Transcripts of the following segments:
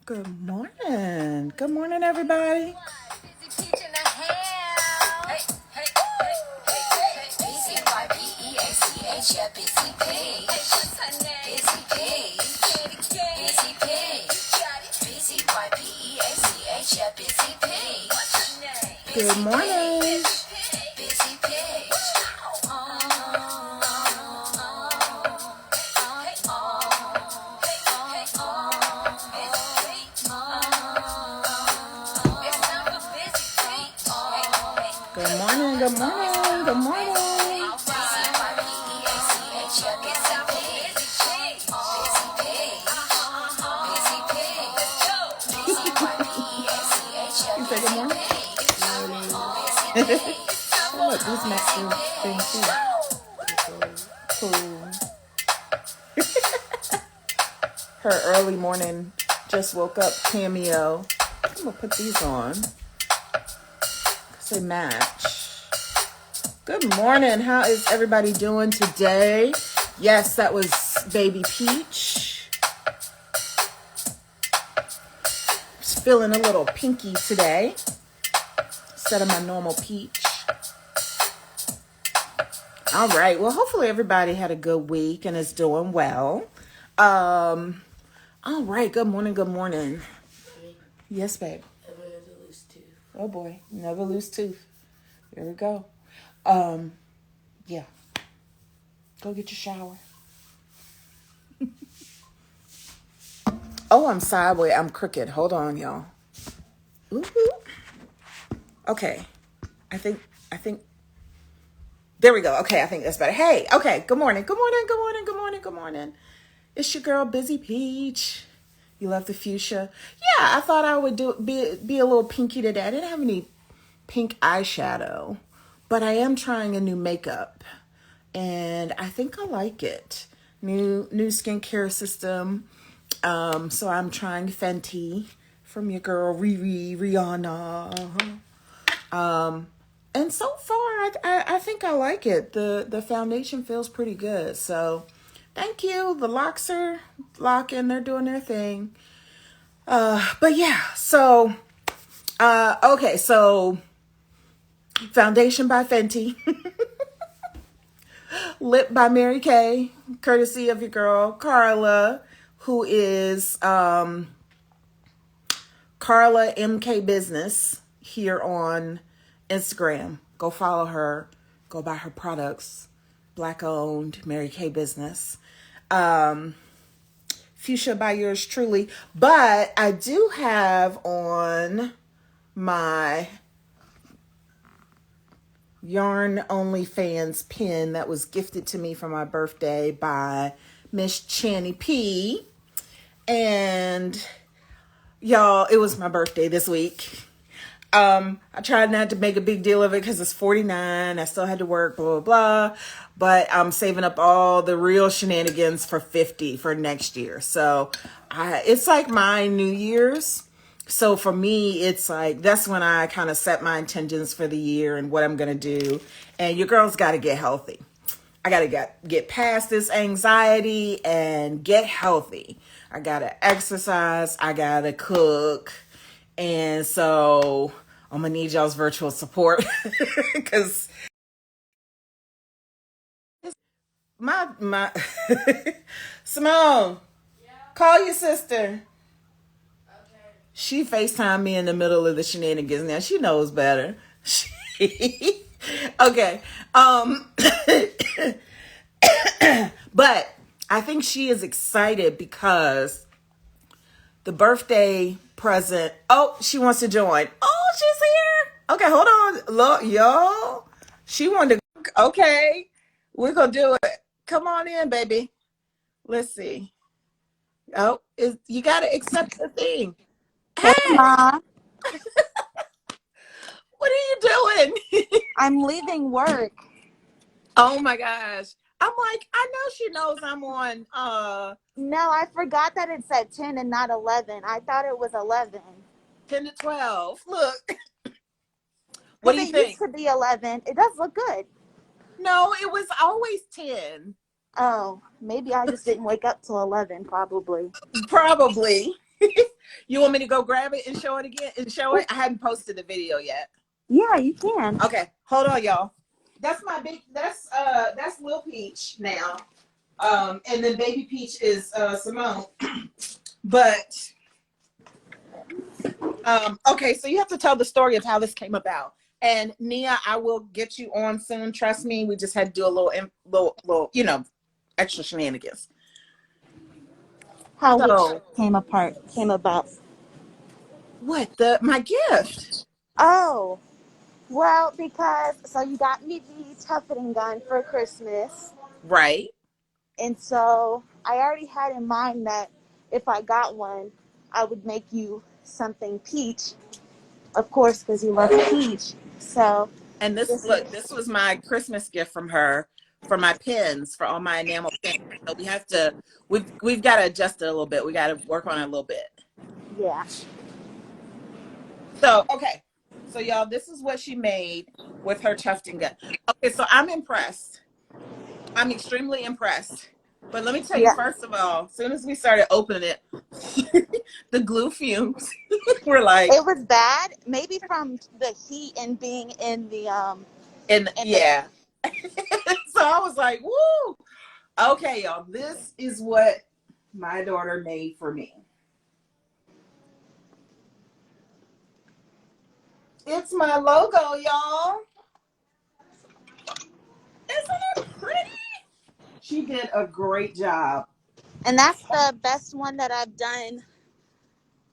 Good morning. Good morning, everybody. Good morning. Good morning. Good morning. Good morning. You say good morning? Oh, look, these Mexican things too. Cool. Her early morning just woke up cameo. I'm gonna put these on because they match. Good morning. How is everybody doing today? Yes, that was Baby Peach. Just feeling a little pinky today instead of my normal peach. All right. Well, hopefully everybody had a good week and is doing well. All right. Good morning. Good morning. Yes, babe. Never lose tooth. Oh boy, never lose tooth. There we go. Yeah. Go get your shower. Oh, I'm sideways. I'm crooked. Hold on, y'all. Ooh. Okay. I think. There we go. Okay, I think that's better. Hey, okay. Good morning. Good morning. Good morning. Good morning. Good morning. It's your girl, BzyPeach. You love the fuchsia? Yeah, I thought I would be a little pinky today. I didn't have any pink eyeshadow, but I am trying a new makeup, and I think I like it. New skincare system. So I'm trying Fenty from your girl Rihanna. And so far, I think I like it. The foundation feels pretty good. So thank you. The locks are locking. They're doing their thing. But yeah, so okay, so foundation by Fenty. Lip by Mary Kay, courtesy of your girl Carla, who is Carla MK Business here on Instagram. Go follow her. Go buy her products. Black owned, Mary Kay Business. Fuchsia by yours truly. But I do have on my Yarn OnlyFans pin that was gifted to me for my birthday by Miss Channy P. And y'all, it was my birthday this week. I tried not to make a big deal of it because it's 49. I still had to work, blah, blah, blah. But I'm saving up all the real shenanigans for 50 for next year. So it's like my New Year's. So for me, it's like, that's when I kind of set my intentions for the year and what I'm going to do. And your girl's got to get healthy. I got to get past this anxiety and get healthy. I got to exercise. I got to cook. And so I'm going to need y'all's virtual support because my Simone, call your sister. She FaceTimed me in the middle of the shenanigans. Now she knows better. Okay. But I think she is excited because the birthday present. Oh, she wants to join. Oh, she's here. Okay, hold on. Look, y'all. She wanted to. Okay. We're going to do it. Come on in, baby. Let's see. Oh, you got to accept the thing. Hey, Hey, Ma. what are you doing? I'm leaving work. Oh my gosh. I'm like, I know she knows I'm on No, I forgot that it's at 10 and not 11. I thought it was 11. 10 to 12. Look, what do Because you it used think? to be 11. It does look good. No, it was always 10. Oh, maybe I just didn't wake up till 11, probably. Probably. You want me to go grab it and show it again and show it? I hadn't posted the video yet. Yeah, you can. Okay, hold on, y'all. That's that's Lil Peach now. And then Baby Peach is Simone. But okay, so you have to tell the story of how this came about. And Nia, I will get you on soon. Trust me. We just had to do a little, extra shenanigans. How which So came about. what my gift? Oh, well, because so you got me the toughening gun for Christmas, Right. and so I already had in mind that if I got one, I would make you something peach, of course, because you love peach. So And this this look, is this was my Christmas gift from her for my pins, for all my enamel pins. So we've got to adjust it a little bit. We got to work on it a little bit. yeah. So, okay. So y'all, this is what she made with her tufting gun. Okay, so I'm impressed. I'm extremely impressed. But let me tell you, Yeah. first of all, as soon as we started opening it, the glue fumes were like, It was bad, maybe from the heat and being in the and in the yeah. So I was like, woo. Okay, y'all, this is what my daughter made for me. It's my logo, y'all. Isn't it pretty? She did a great job. and that's the best one that I've done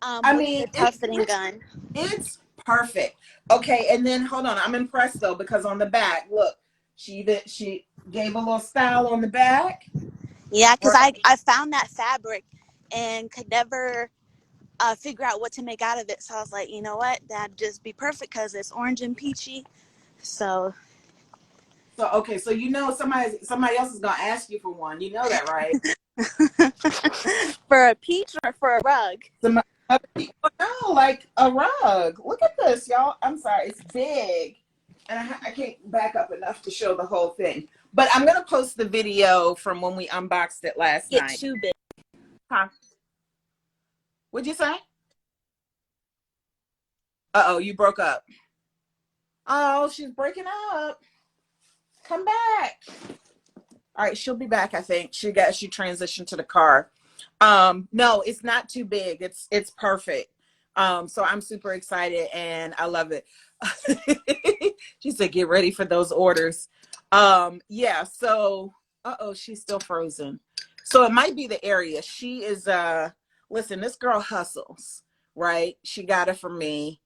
I with mean, the toughening gun. it's perfect. Okay, and then hold on, I'm impressed though because on the back, look, she gave a little style on the back. Yeah, because Right. I found that fabric and could never figure out what to make out of it. So I was like, you know what, that'd just be perfect because it's orange and peachy. So So okay, so somebody else is gonna ask you for one. You know that, right? for a peach or for a rug? Some other people know, like a rug. Look at this, y'all. I'm sorry, it's big, and I can't back up enough to show the whole thing. But I'm gonna post the video from when we unboxed it last Get night. too big. Huh? What'd you say? Uh-oh, you broke up. Oh, she's breaking up. Come back. All right, she'll be back, I think. She transitioned to the car. No, it's not too big. It's perfect. So I'm super excited and I love it. She said, get ready for those orders. Yeah, so she's still frozen. So it might be the area. She is listen, this girl hustles, right? She got it from me.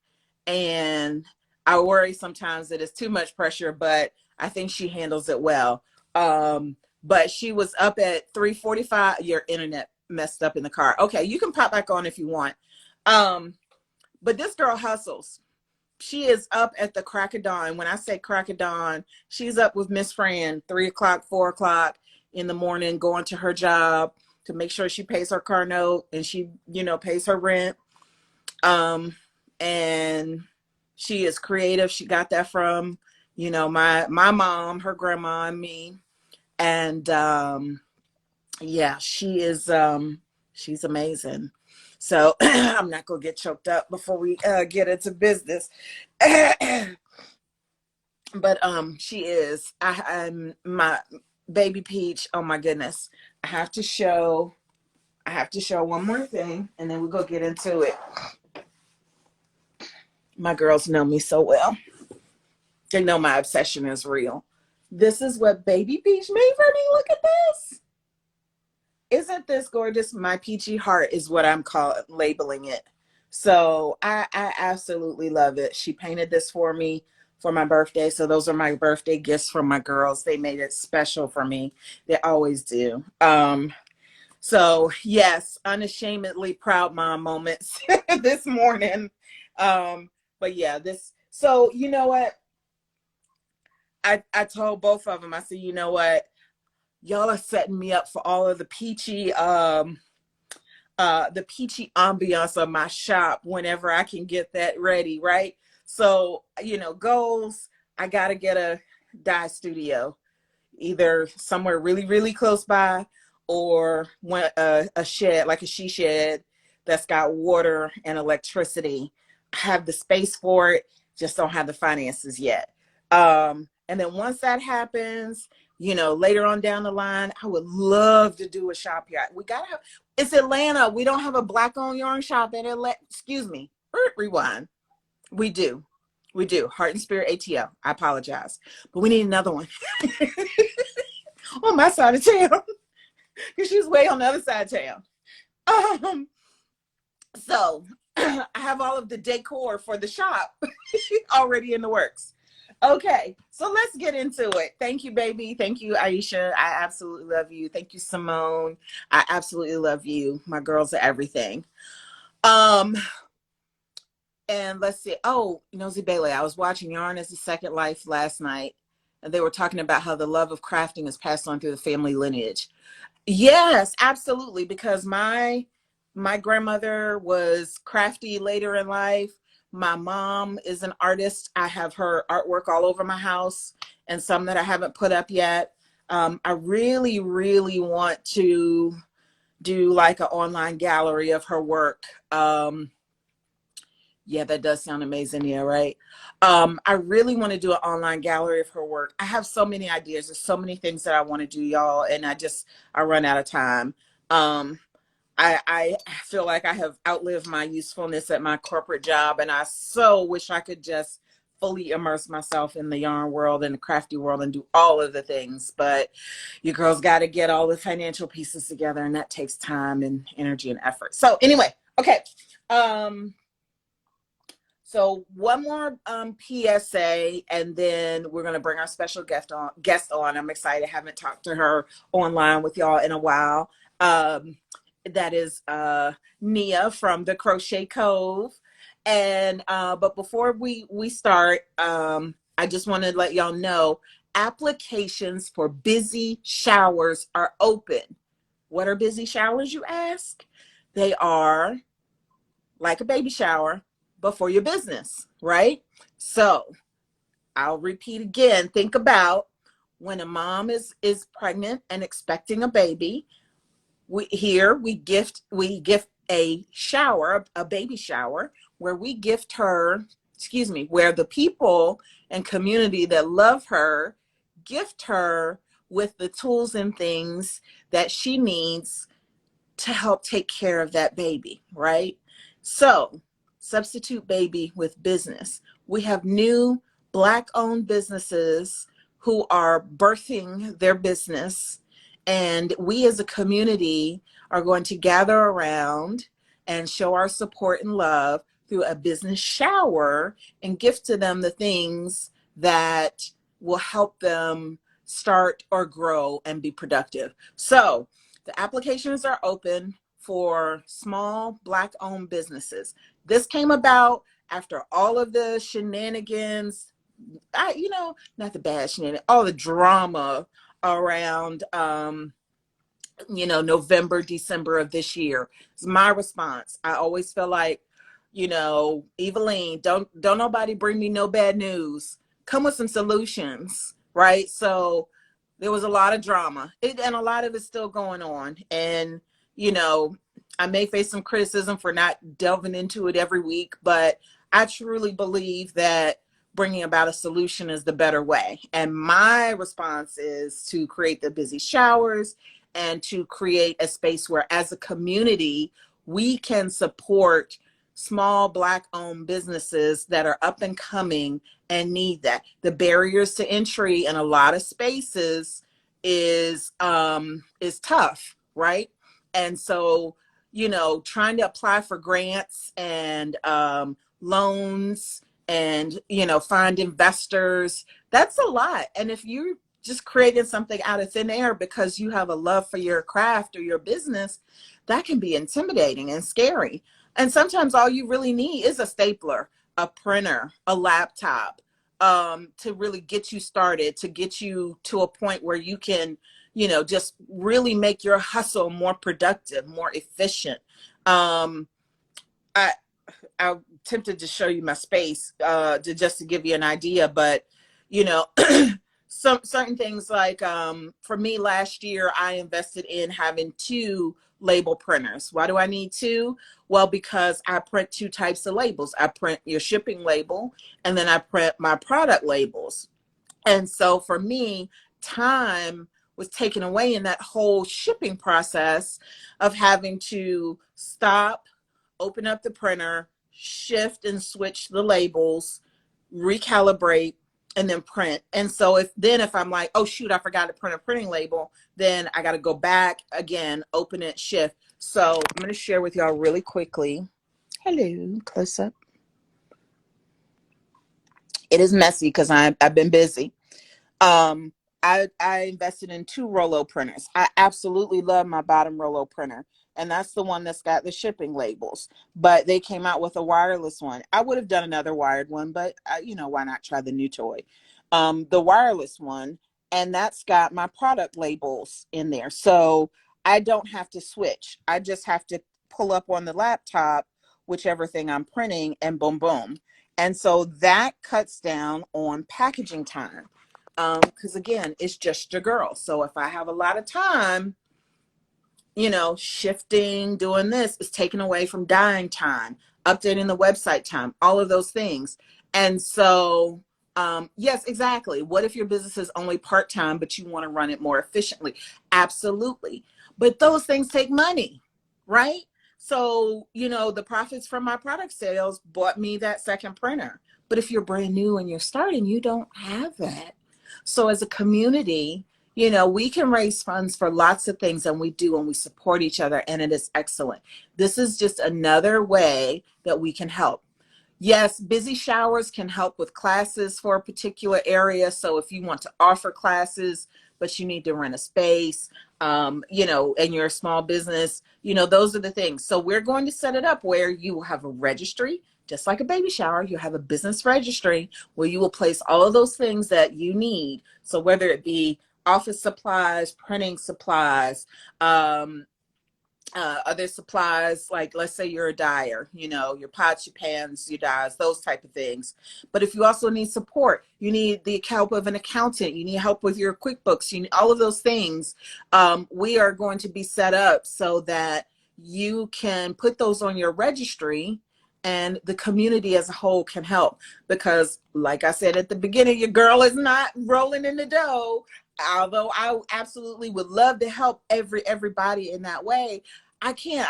And I worry sometimes that it's too much pressure, but I think she handles it well. But she was up at 3:45. Your internet messed up in the car. Okay, you can pop back on if you want. But this girl hustles. She is up at the crack of dawn. When I say crack of dawn, she's up with Miss Fran 3 o'clock, 4 o'clock in the morning, going to her job to make sure she pays her car note and she, pays her rent. And she is creative. She got that from, my mom, her grandma, and me. And yeah, she's amazing. So I'm not gonna get choked up before we get into business. But she is. I'm my Baby Peach. Oh my goodness. I have to show one more thing and then we'll go get into it. My girls know me so well. They know my obsession is real. This is what Baby Peach made for me. Look at this. Isn't this gorgeous? My peachy heart is what I'm labeling it. So I absolutely love it. She painted this for me for my birthday. So those are my birthday gifts from my girls. They made it special for me. They always do. So yes, unashamedly proud mom moments this morning. But yeah, so you know what? I told both of them, I said, you know what? Y'all are setting me up for all of the peachy ambiance of my shop whenever I can get that ready, right? So, goals, I gotta get a dye studio, either somewhere really, really close by or a shed, like a she shed that's got water and electricity. I have the space for it, just don't have the finances yet. And then once that happens, later on down the line, I would love to do a shop here. We gotta have, it's Atlanta. We don't have a black owned yarn shop in Atlanta. Excuse me. Rewind. We do. We do. Heart and Spirit ATL. I apologize. But we need another one on my side of town. Because she's way on the other side of town. So I have all of the decor for the shop already in the works. Okay, so let's get into it. Thank you, baby. Thank you, Aisha. I absolutely love you. Thank you, Simone. I absolutely love you. My girls are everything. And let's see. Oh, Nosy Bailey, I was watching Yarn as a Second Life last night, and they were talking about how the love of crafting is passed on through the family lineage. Yes, absolutely. Because my grandmother was crafty later in life. My mom is an artist. I have her artwork all over my house and some that I haven't put up yet. I really, really want to do like an online gallery of her work. Yeah, that does sound amazing. Yeah, right. I really want to do an online gallery of her work. I have so many ideas. There's so many things that I want to do, y'all, and I run out of time. I feel like I have outlived my usefulness at my corporate job, and I so wish I could just fully immerse myself in the yarn world and the crafty world and do all of the things. But you girls got to get all the financial pieces together, and that takes time and energy and effort. So anyway, okay. So one more PSA, and then we're going to bring our special guest on. I'm excited. I haven't talked to her online with y'all in a while. That is Nia from the Crochet Cove. And but before we start, I just want to let y'all know applications for busy showers are open. What are busy showers, you ask? They are like a baby shower, but for your business, right? So I'll repeat again. Think about when a mom is pregnant and expecting a baby. We gift a shower, a baby shower, where we gift her, where the people and community that love her gift her with the tools and things that she needs to help take care of that baby, right? So substitute baby with business. We have new Black-owned businesses who are birthing their business, and we as a community are going to gather around and show our support and love through a business shower and gift to them the things that will help them start or grow and be productive. So the applications are open for small Black-owned businesses. This came about after all of the shenanigans, not the bad shenanigans, all the drama around, November, December of this year. It's my response. I always feel like, Eveline, don't nobody bring me no bad news. Come with some solutions, right? So there was a lot of drama, and a lot of it's still going on. And, I may face some criticism for not delving into it every week, but I truly believe that bringing about a solution is the better way. And my response is to create the busy showers and to create a space where, as a community, we can support small Black-owned businesses that are up and coming and need that. The barriers to entry in a lot of spaces is tough, right? And so, trying to apply for grants and loans and, find investors, that's a lot. And if you just creating something out of thin air because you have a love for your craft or your business, that can be intimidating and scary. And sometimes all you really need is a stapler, a printer, a laptop, to really get you started, to get you to a point where you can, just really make your hustle more productive, more efficient. I'm tempted to show you my space, to give you an idea, but, some certain things like, for me last year, I invested in having 2 label printers. Why do I need two? Well, because I print two types of labels. I print your shipping label, and then I print my product labels. And so for me, time was taken away in that whole shipping process of having to stop, open up the printer, shift and switch the labels, recalibrate, and then print. And so if I'm like, oh shoot, I forgot to print a printing label, then I got to go back again, open it, shift. So I'm going to share with y'all really quickly. Hello, close up. It is messy because I've been busy. Um, I invested in two Rollo printers. I absolutely love my bottom Rollo printer, and that's the one that's got the shipping labels. But they came out with a wireless one. I would have done another wired one, but why not try the new toy? The wireless one, and that's got my product labels in there, so I don't have to switch. I just have to pull up on the laptop whichever thing I'm printing, and boom, boom. And so that cuts down on packaging time. Because again, it's just your girl. So if I have a lot of time, shifting, doing this is taken away from dyeing time, updating the website time, all of those things. And so, yes, exactly. What if your business is only part-time, but you want to run it more efficiently? Absolutely. But those things take money, right? So, the profits from my product sales bought me that second printer. But if you're brand new and you're starting, you don't have that. So as a community, we can raise funds for lots of things, and we do, and we support each other, and it is excellent. This is just another way that we can help. Yes, Busy Showers can help with classes for a particular area. So if you want to offer classes, but you need to rent a space, and you're a small business, those are the things. So we're going to set it up where you will have a registry, just like a baby shower. You have a business registry where you will place all of those things that you need. So whether it be office supplies, printing supplies, other supplies, like let's say you're a dyer, your pots, your pans, your dyes, those type of things. But if you also need support, you need the help of an accountant, you need help with your QuickBooks, you need all of those things. We are going to be set up so that you can put those on your registry, and the community as a whole can help. Because like I said at the beginning, your girl is not rolling in the dough. Although I absolutely would love to help everybody in that way, I can't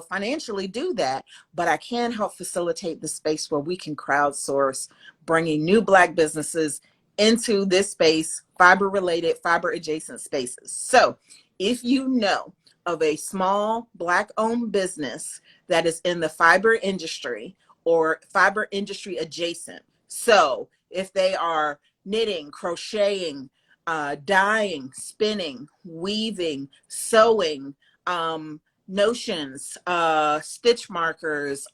financially do that, but I can help facilitate the space where we can crowdsource bringing new Black businesses into this space, fiber related, fiber adjacent spaces. So if you know of a small Black owned business that is in the fiber industry or fiber industry adjacent, so if they are knitting, crocheting, dyeing, spinning, weaving, sewing, notions, stitch markers,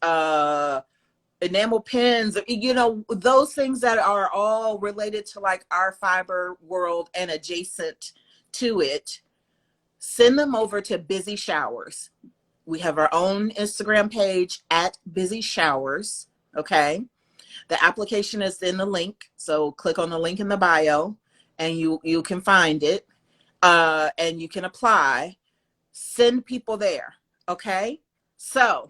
enamel pins, those things that are all related to like our fiber world and adjacent to it, send them over to Busy Showers. We have our own Instagram page at Busy Showers. Okay. The application is in the link. So click on the link in the bio and you can find it, and you can apply. Send people there. Okay. So,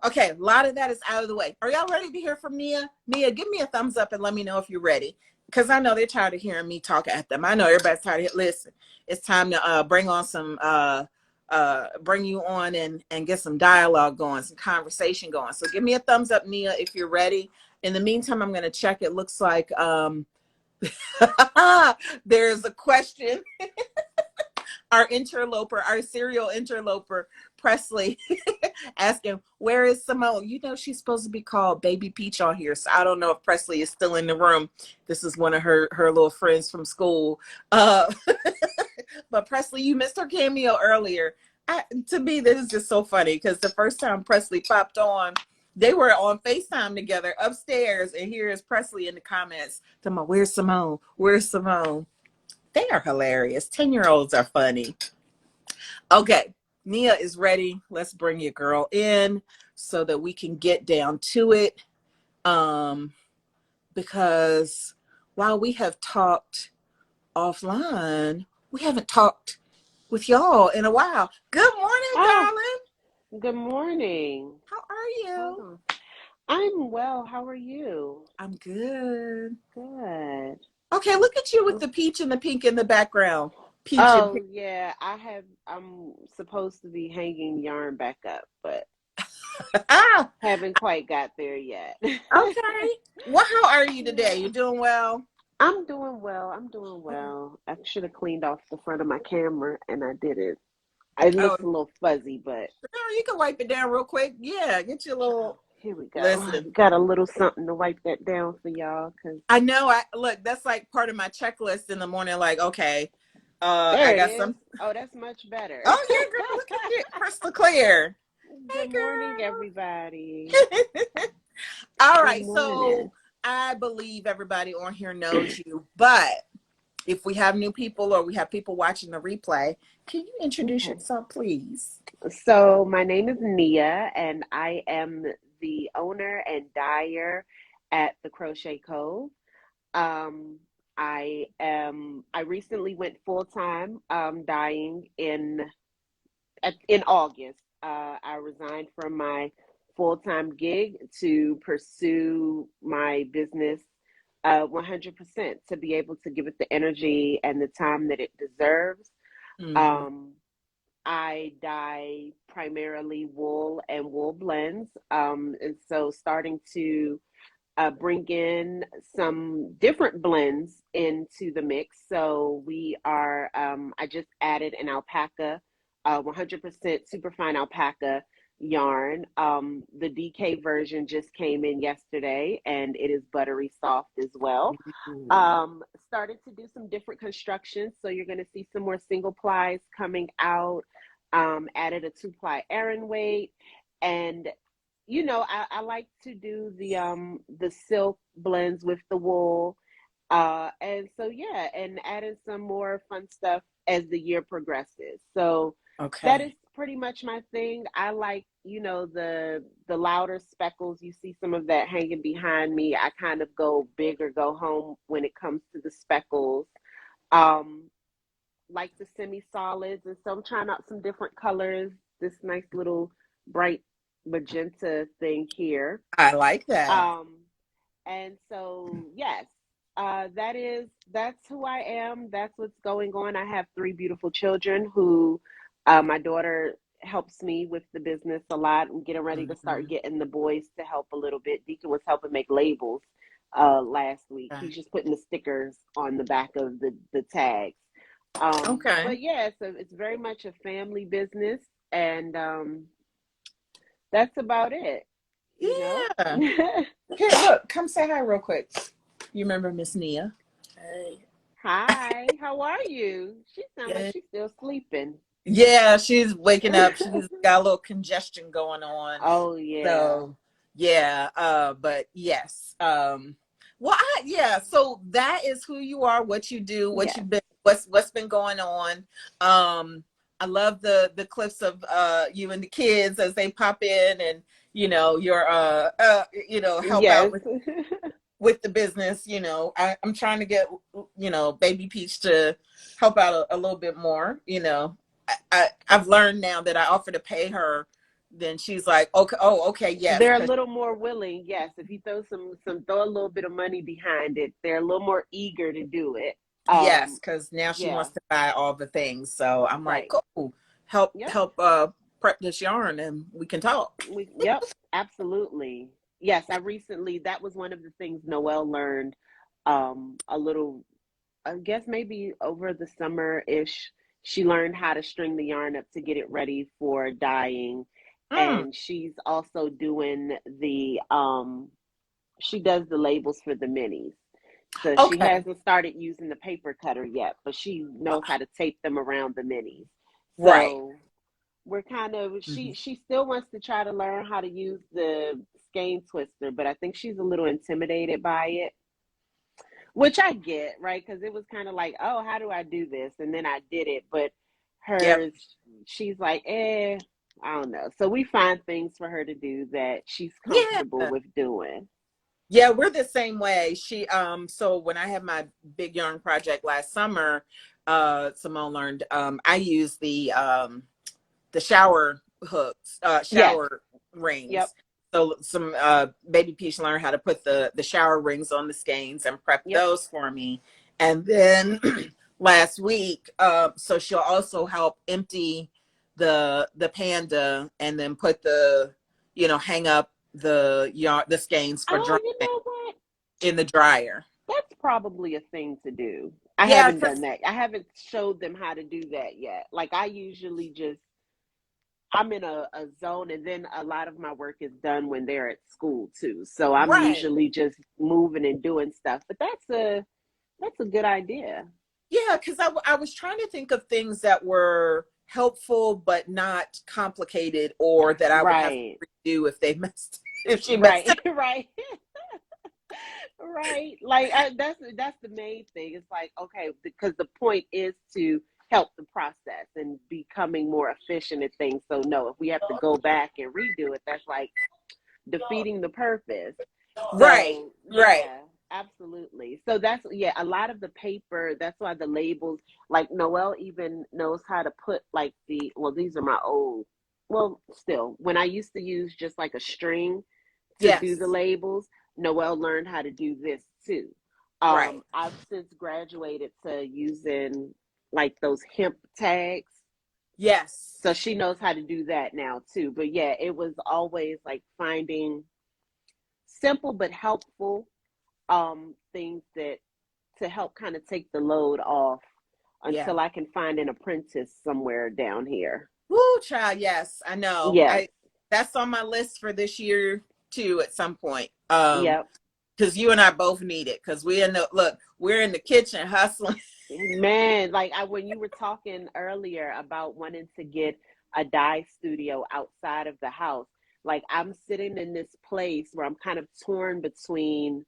okay. A lot of that is out of the way. Are y'all ready to hear from Nia? Nia, give me a thumbs up and let me know if you're ready. Because I know they're tired of hearing me talk at them. I know everybody's tired of listen. It's time to bring on some bring you on and get some dialogue going, some conversation going. So give me a thumbs up, Nia, if you're ready. In the meantime, I'm going to check. It looks like there's a question. Our serial interloper, Presley, asking, where is Simone? She's supposed to be called Baby Peach on here. So I don't know if Presley is still in the room. This is one of her little friends from school. But Presley, you missed her cameo earlier. To me, this is just so funny because the first time Presley popped on, they were on FaceTime together upstairs. And here is Presley in the comments talking about, where's Simone? Where's Simone? They are hilarious. 10-year-olds are funny. Okay, Nia is ready. Let's bring your girl in so that we can get down to it. Because while we have talked offline, we haven't talked with y'all in a while. Good morning, Oh, darling. good morning. How are Hold you? on. I'm well. How are you? I'm good. Good. Okay, look at you with the peach and the pink in the background. Peach and Oh, pink. yeah, I'm supposed to be hanging yarn back up, but Ah, haven't quite got there yet. okay. Well, how are you today? You Yeah. doing well? I'm doing well. I'm doing Oh, well. I should have cleaned off the front of my camera and I didn't. It oh, looks a little fuzzy, but no, you can wipe it down real quick. Yeah, get your oh, little. here we go. Listen, Got a little something to wipe that down for y'all, 'cause I know. I look. That's like part of my checklist in the morning. Like, okay, I there it got is. some. Oh, that's much better. Oh yeah, girl, look at you, crystal clear. Good morning, Hey, everybody. girl. All Good right, morning. so I believe everybody on here knows you, but if we have new people or we have people watching the replay, can you introduce Okay. yourself, please? So, my name is Nia, and I am the owner and dyer at the Crochet Cove. Um, I recently went full time dyeing in August. I resigned from my full time gig to pursue my business 100% to be able to give it the energy and the time that it deserves. Mm-hmm. Um, I dye primarily wool and wool blends. And so starting to bring in some different blends into the mix. So I just added an alpaca, 100% superfine alpaca yarn. The DK version just came in yesterday and it is buttery soft as well. Ooh. Started to do some different constructions. So you're going to see some more single plies coming out. Added a 2-ply Aran weight. And I like to do the silk blends with the wool. And so yeah, and adding some more fun stuff as the year progresses. So that is Okay. pretty much my thing. I like, the louder speckles. You see some of that hanging behind me. I kind of go big or go home when it comes to the speckles. Um, like the semi-solids, and so I'm trying out some different colors. This nice little bright magenta thing here. I like that. Um, and so yes, that's who I am. That's what's going on. I have 3 beautiful children who my daughter helps me with the business a lot. I'm getting ready to start Mhm. getting the boys to help a little bit. Deacon was helping make labels last week. Okay. He's just putting the stickers on the back of the tags. Okay. But yeah, so it's very much a family business, and that's about it, you know. Yeah. Here, look, come say hi real quick. You remember Miss Nia? Hey. Hi, how are you? She sounds like Good. she's still sleeping. Yeah, she's waking up. She's got a little congestion going on. Oh yeah. So yeah, but yes. Well yeah, so that is who you are, what you do, what Yes. you've been what's been going on. I love the clips of you and the kids as they pop in and your help out Yes. with the business. I'm trying to get baby Peach to help out a little bit more. I've learned now that I offer to pay her, then she's like, okay, oh, okay, yes, They're a because little more willing, yes. If you throw a little bit of money behind it, they're a little more eager to do it. yes, because now she Yeah, wants to buy all the things. So I'm like, right. cool, help Yep. help prep this yarn and we can talk. Yep, absolutely. Yes, that was one of the things Noelle learned a little, I guess maybe over the summer-ish. She learned how to string the yarn up to get it ready for dyeing. Mm, And she's also doing she does the labels for the minis. So she okay, hasn't started using the paper cutter yet, but she knows how to tape them around the minis. right. So we're kind of Mhm. she still wants to try to learn how to use the skein twister, but I think she's a little intimidated by it, which I get, right? Because it was kind of like, oh, how do I do this? And then I did it, but Yep. hers, she's like, I don't know. So we find things for her to do that she's comfortable Yeah. with doing. Yeah, we're the same way. So when I had my big yarn project last summer, Simone learned. I use the shower hooks, Yes. shower Yep. rings. So some baby Peach learned how to put the shower rings on the skeins and prep Yep. those for me. And then last week, so she'll also help empty the panda and then put hang up the skeins for Oh, drying you know what? in the dryer. That's probably a thing to do. I Yeah, haven't done because that. I haven't showed them how to do that yet. Like I usually just I'm in a zone, and then a lot of my work is done when they're at school too. So I'm right. usually just moving and doing stuff. But that's a good idea. Yeah, because I was trying to think of things that were helpful but not complicated, or that I would have Right. to redo if she messed Right. it. Right. Right. Like that's the main thing. It's like, okay, because the point is to help the process and becoming more efficient at things. So no, if we have to go back and redo it, that's like defeating the purpose. Right, So right. yeah, absolutely. So that's yeah, a lot of the paper, that's why the labels, like Noelle even knows how to put like these are my old, well, still, when I used to use just like a string to do the Yes, labels, Noelle learned how to do this too. right. I've since graduated to using like those hemp tags. Yes, So she knows how to do that now too. But yeah, it was always like finding simple but helpful things that to help kind of take the load off yeah. until I can find an apprentice somewhere down here. Woo, child. Yes, I know. Yes. I That's on my list for this year too. At some point, Yep. because you and I both need it. Because we're in the kitchen hustling. Man, like when you were talking earlier about wanting to get a dye studio outside of the house, like I'm sitting in this place where I'm kind of torn between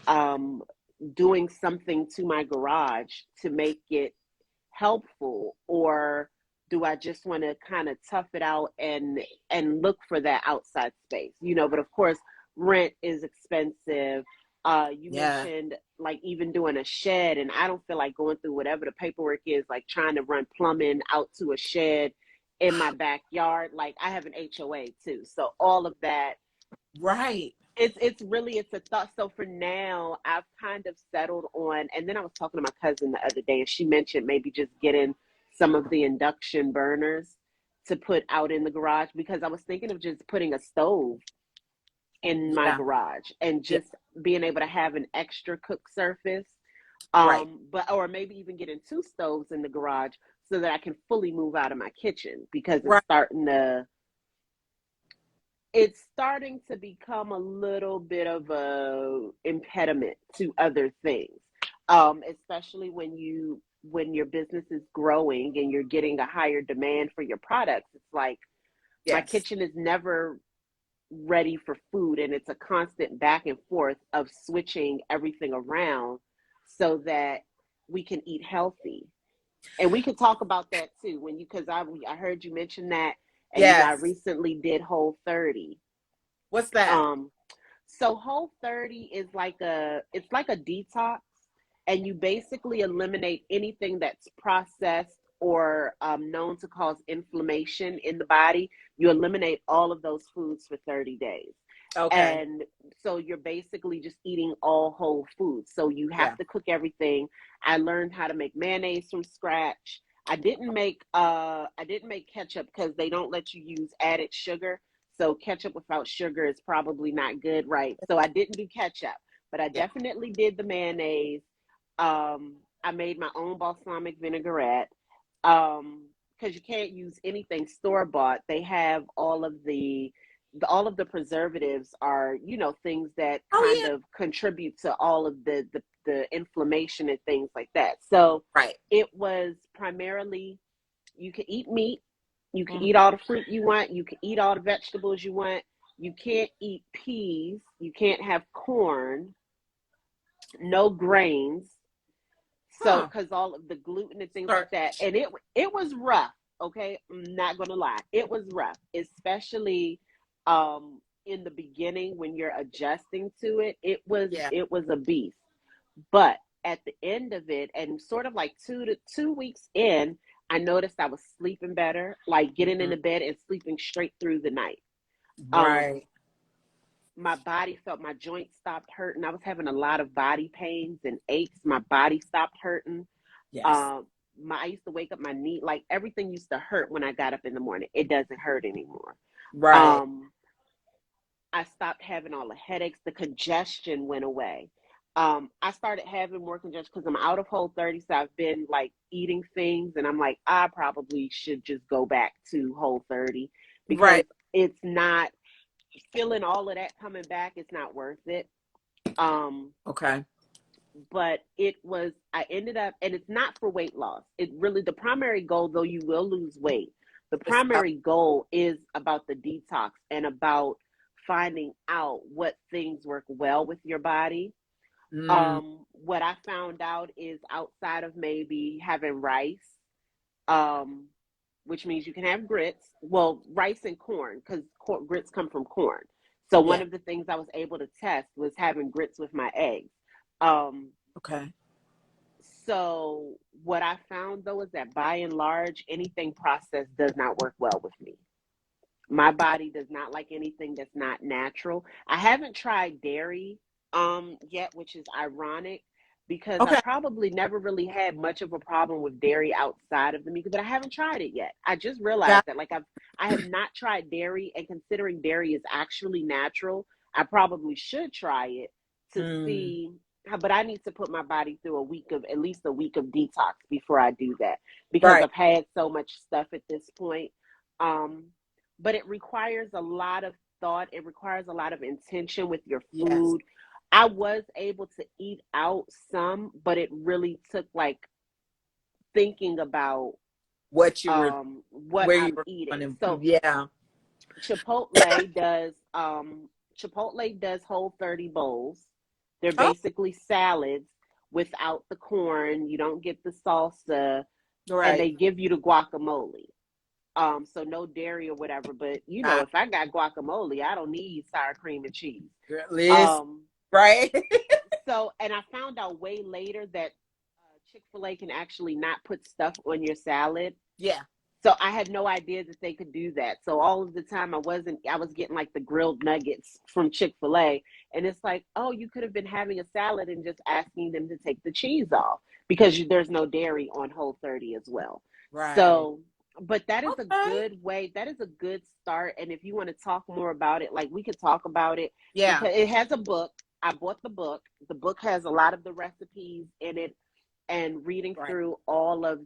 um doing something to my garage to make it helpful, or do I just want to kind of tough it out and look for that outside space, but of course rent is expensive. You Yeah. mentioned like even doing a shed, and I don't feel like going through whatever the paperwork is, like trying to run plumbing out to a shed in my backyard. Like I have an HOA too, so all of that, Right. it's a thought. So for now, I've kind of settled on, and then I was talking to my cousin the other day, and she mentioned maybe just getting some of the induction burners to put out in the garage, because I was thinking of just putting a stove in my Yeah. garage and Yeah. just being able to have an extra cook surface. Right. But or maybe even getting two stoves in the garage so that I can fully move out of my kitchen, because Right. it's starting to become a little bit of a impediment to other things, especially when your business is growing and you're getting a higher demand for your products. It's like my Yes. kitchen is never ready for food, and it's a constant back and forth of switching everything around so that we can eat healthy. And we could talk about that too, because I heard you mention that, and I Yes. recently did Whole 30. What's that? Um, so Whole 30 is it's like a detox, and you basically eliminate anything that's processed or known to cause inflammation in the body. You eliminate all of those foods for 30 days. Okay. And so you're basically just eating all whole foods. So you have Yeah. to cook everything. I learned how to make mayonnaise from scratch. I didn't make ketchup because they don't let you use added sugar. So ketchup without sugar is probably not good, right? So I didn't do ketchup, but I Yeah. definitely did the mayonnaise. I made my own balsamic vinaigrette. Because you can't use anything store bought. They have all of the preservatives are, things that Oh kind yeah. of contribute to all of the inflammation and things like that. So Right. it was primarily, you can eat meat, you can Mhm. eat all the fruit you want, you can eat all the vegetables you want. You can't eat peas, you can't have corn, no grains. So Huh. because all of the gluten and things like Start. that, and it was rough. Okay, I'm not gonna lie, it was rough, especially in the beginning when you're adjusting to it. It was Yeah. it was a beast, but at the end of it, and sort of like 2 weeks in, I noticed I was sleeping better, like getting into bed and sleeping straight through the night. Right. My body felt, my joints stopped hurting. I was having a lot of body pains and aches. My body stopped hurting. Yes. I used to wake up, my knee, like everything used to hurt when I got up in the morning. It doesn't hurt anymore. Right. I stopped having all the headaches. The congestion went away. I started having more congestion because I'm out of Whole30, so I've been like eating things, and I'm like, I probably should just go back to Whole30 because Right. it's not, feeling all of that coming back, it's not worth it. Okay. But I ended up, and it's not for weight loss. It really, the primary goal, though you will lose weight, the primary goal is about the detox and about finding out what things work well with your body. What I found out is, outside of maybe having rice, which means you can have grits, well, rice and corn, because grits come from corn. So one of the things I was able to test was having grits with my eggs. Okay. So what I found, though, is that by and large, anything processed does not work well with me. My body does not like anything that's not natural. I haven't tried dairy yet, which is ironic because I Okay. probably never really had much of a problem with dairy outside of the meat, but I haven't tried it yet. I just realized that, like, I have not tried dairy, and considering dairy is actually natural, I probably should try it to see. But I need to put my body through at least a week of detox before I do that, because I've had so much stuff at this point. But it requires a lot of thought. It requires a lot of intention with your food. Yes. I was able to eat out some, but it really took like thinking about What you were, what where you I'm were eating. going. So Yeah. Chipotle does Whole30 bowls. They're Oh, basically salads without the corn. You don't get the salsa, and right. they give you the guacamole. So no dairy or whatever, but if I got guacamole, I don't need sour cream and cheese. Liz, right. So, and I found out way later that Chick-fil-A can actually not put stuff on your salad. Yeah. So I had no idea that they could do that. So all of the time I was getting like the grilled nuggets from Chick-fil-A, and it's like, oh, you could have been having a salad and just asking them to take the cheese off, because there's no dairy on Whole30 as well. Right. So, but that is a good way. That is a good start. And if you want to talk more about it, like, we could talk about it. Yeah. Because it has a book. I bought the book. The book has a lot of the recipes in it, and reading through all of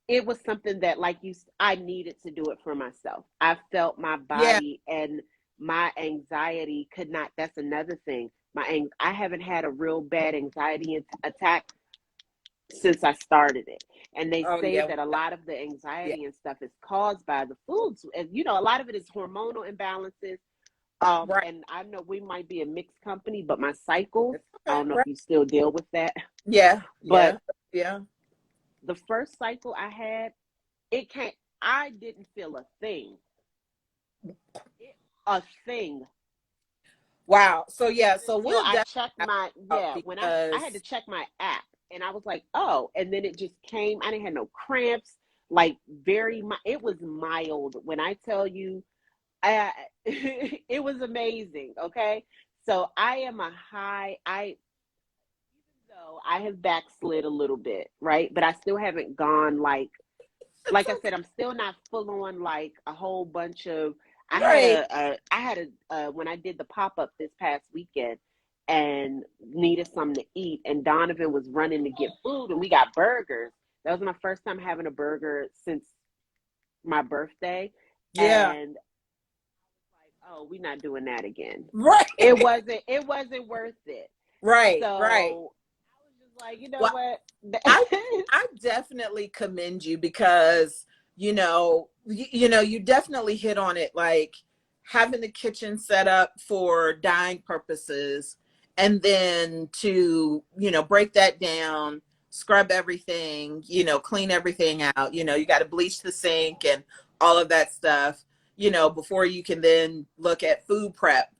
it was something that, like I needed to do it for myself. I felt my body and my anxiety could not. That's another thing. I haven't had a real bad anxiety attack since I started it. And they say that a lot of the anxiety and stuff is caused by the foods. And, a lot of it is hormonal imbalances. And I know we might be a mixed company, but my cycles, I don't know if you still deal with that. Yeah. But yeah. The first cycle I had, I didn't feel a thing. A thing. Wow. So so I checked my when I had to because check my app, and I was like, oh, and then it just came. I didn't have no cramps. Like, it was mild. When I tell you, it was amazing. Okay, so I am even though I have backslid a little bit, right? But I still haven't gone like I said, I'm still not full on like a whole bunch of. I had a when I did the pop-up this past weekend and needed something to eat, and Donovan was running to get food, and we got burgers. That was my first time having a burger since my birthday. Yeah. And oh, we're not doing that again. Right. It wasn't worth it. Right. So right. I was just like, what? I definitely commend you, because you definitely hit on it, like having the kitchen set up for dyeing purposes, and then to break that down, scrub everything, clean everything out. You got to bleach the sink and all of that stuff, before you can then look at food prep,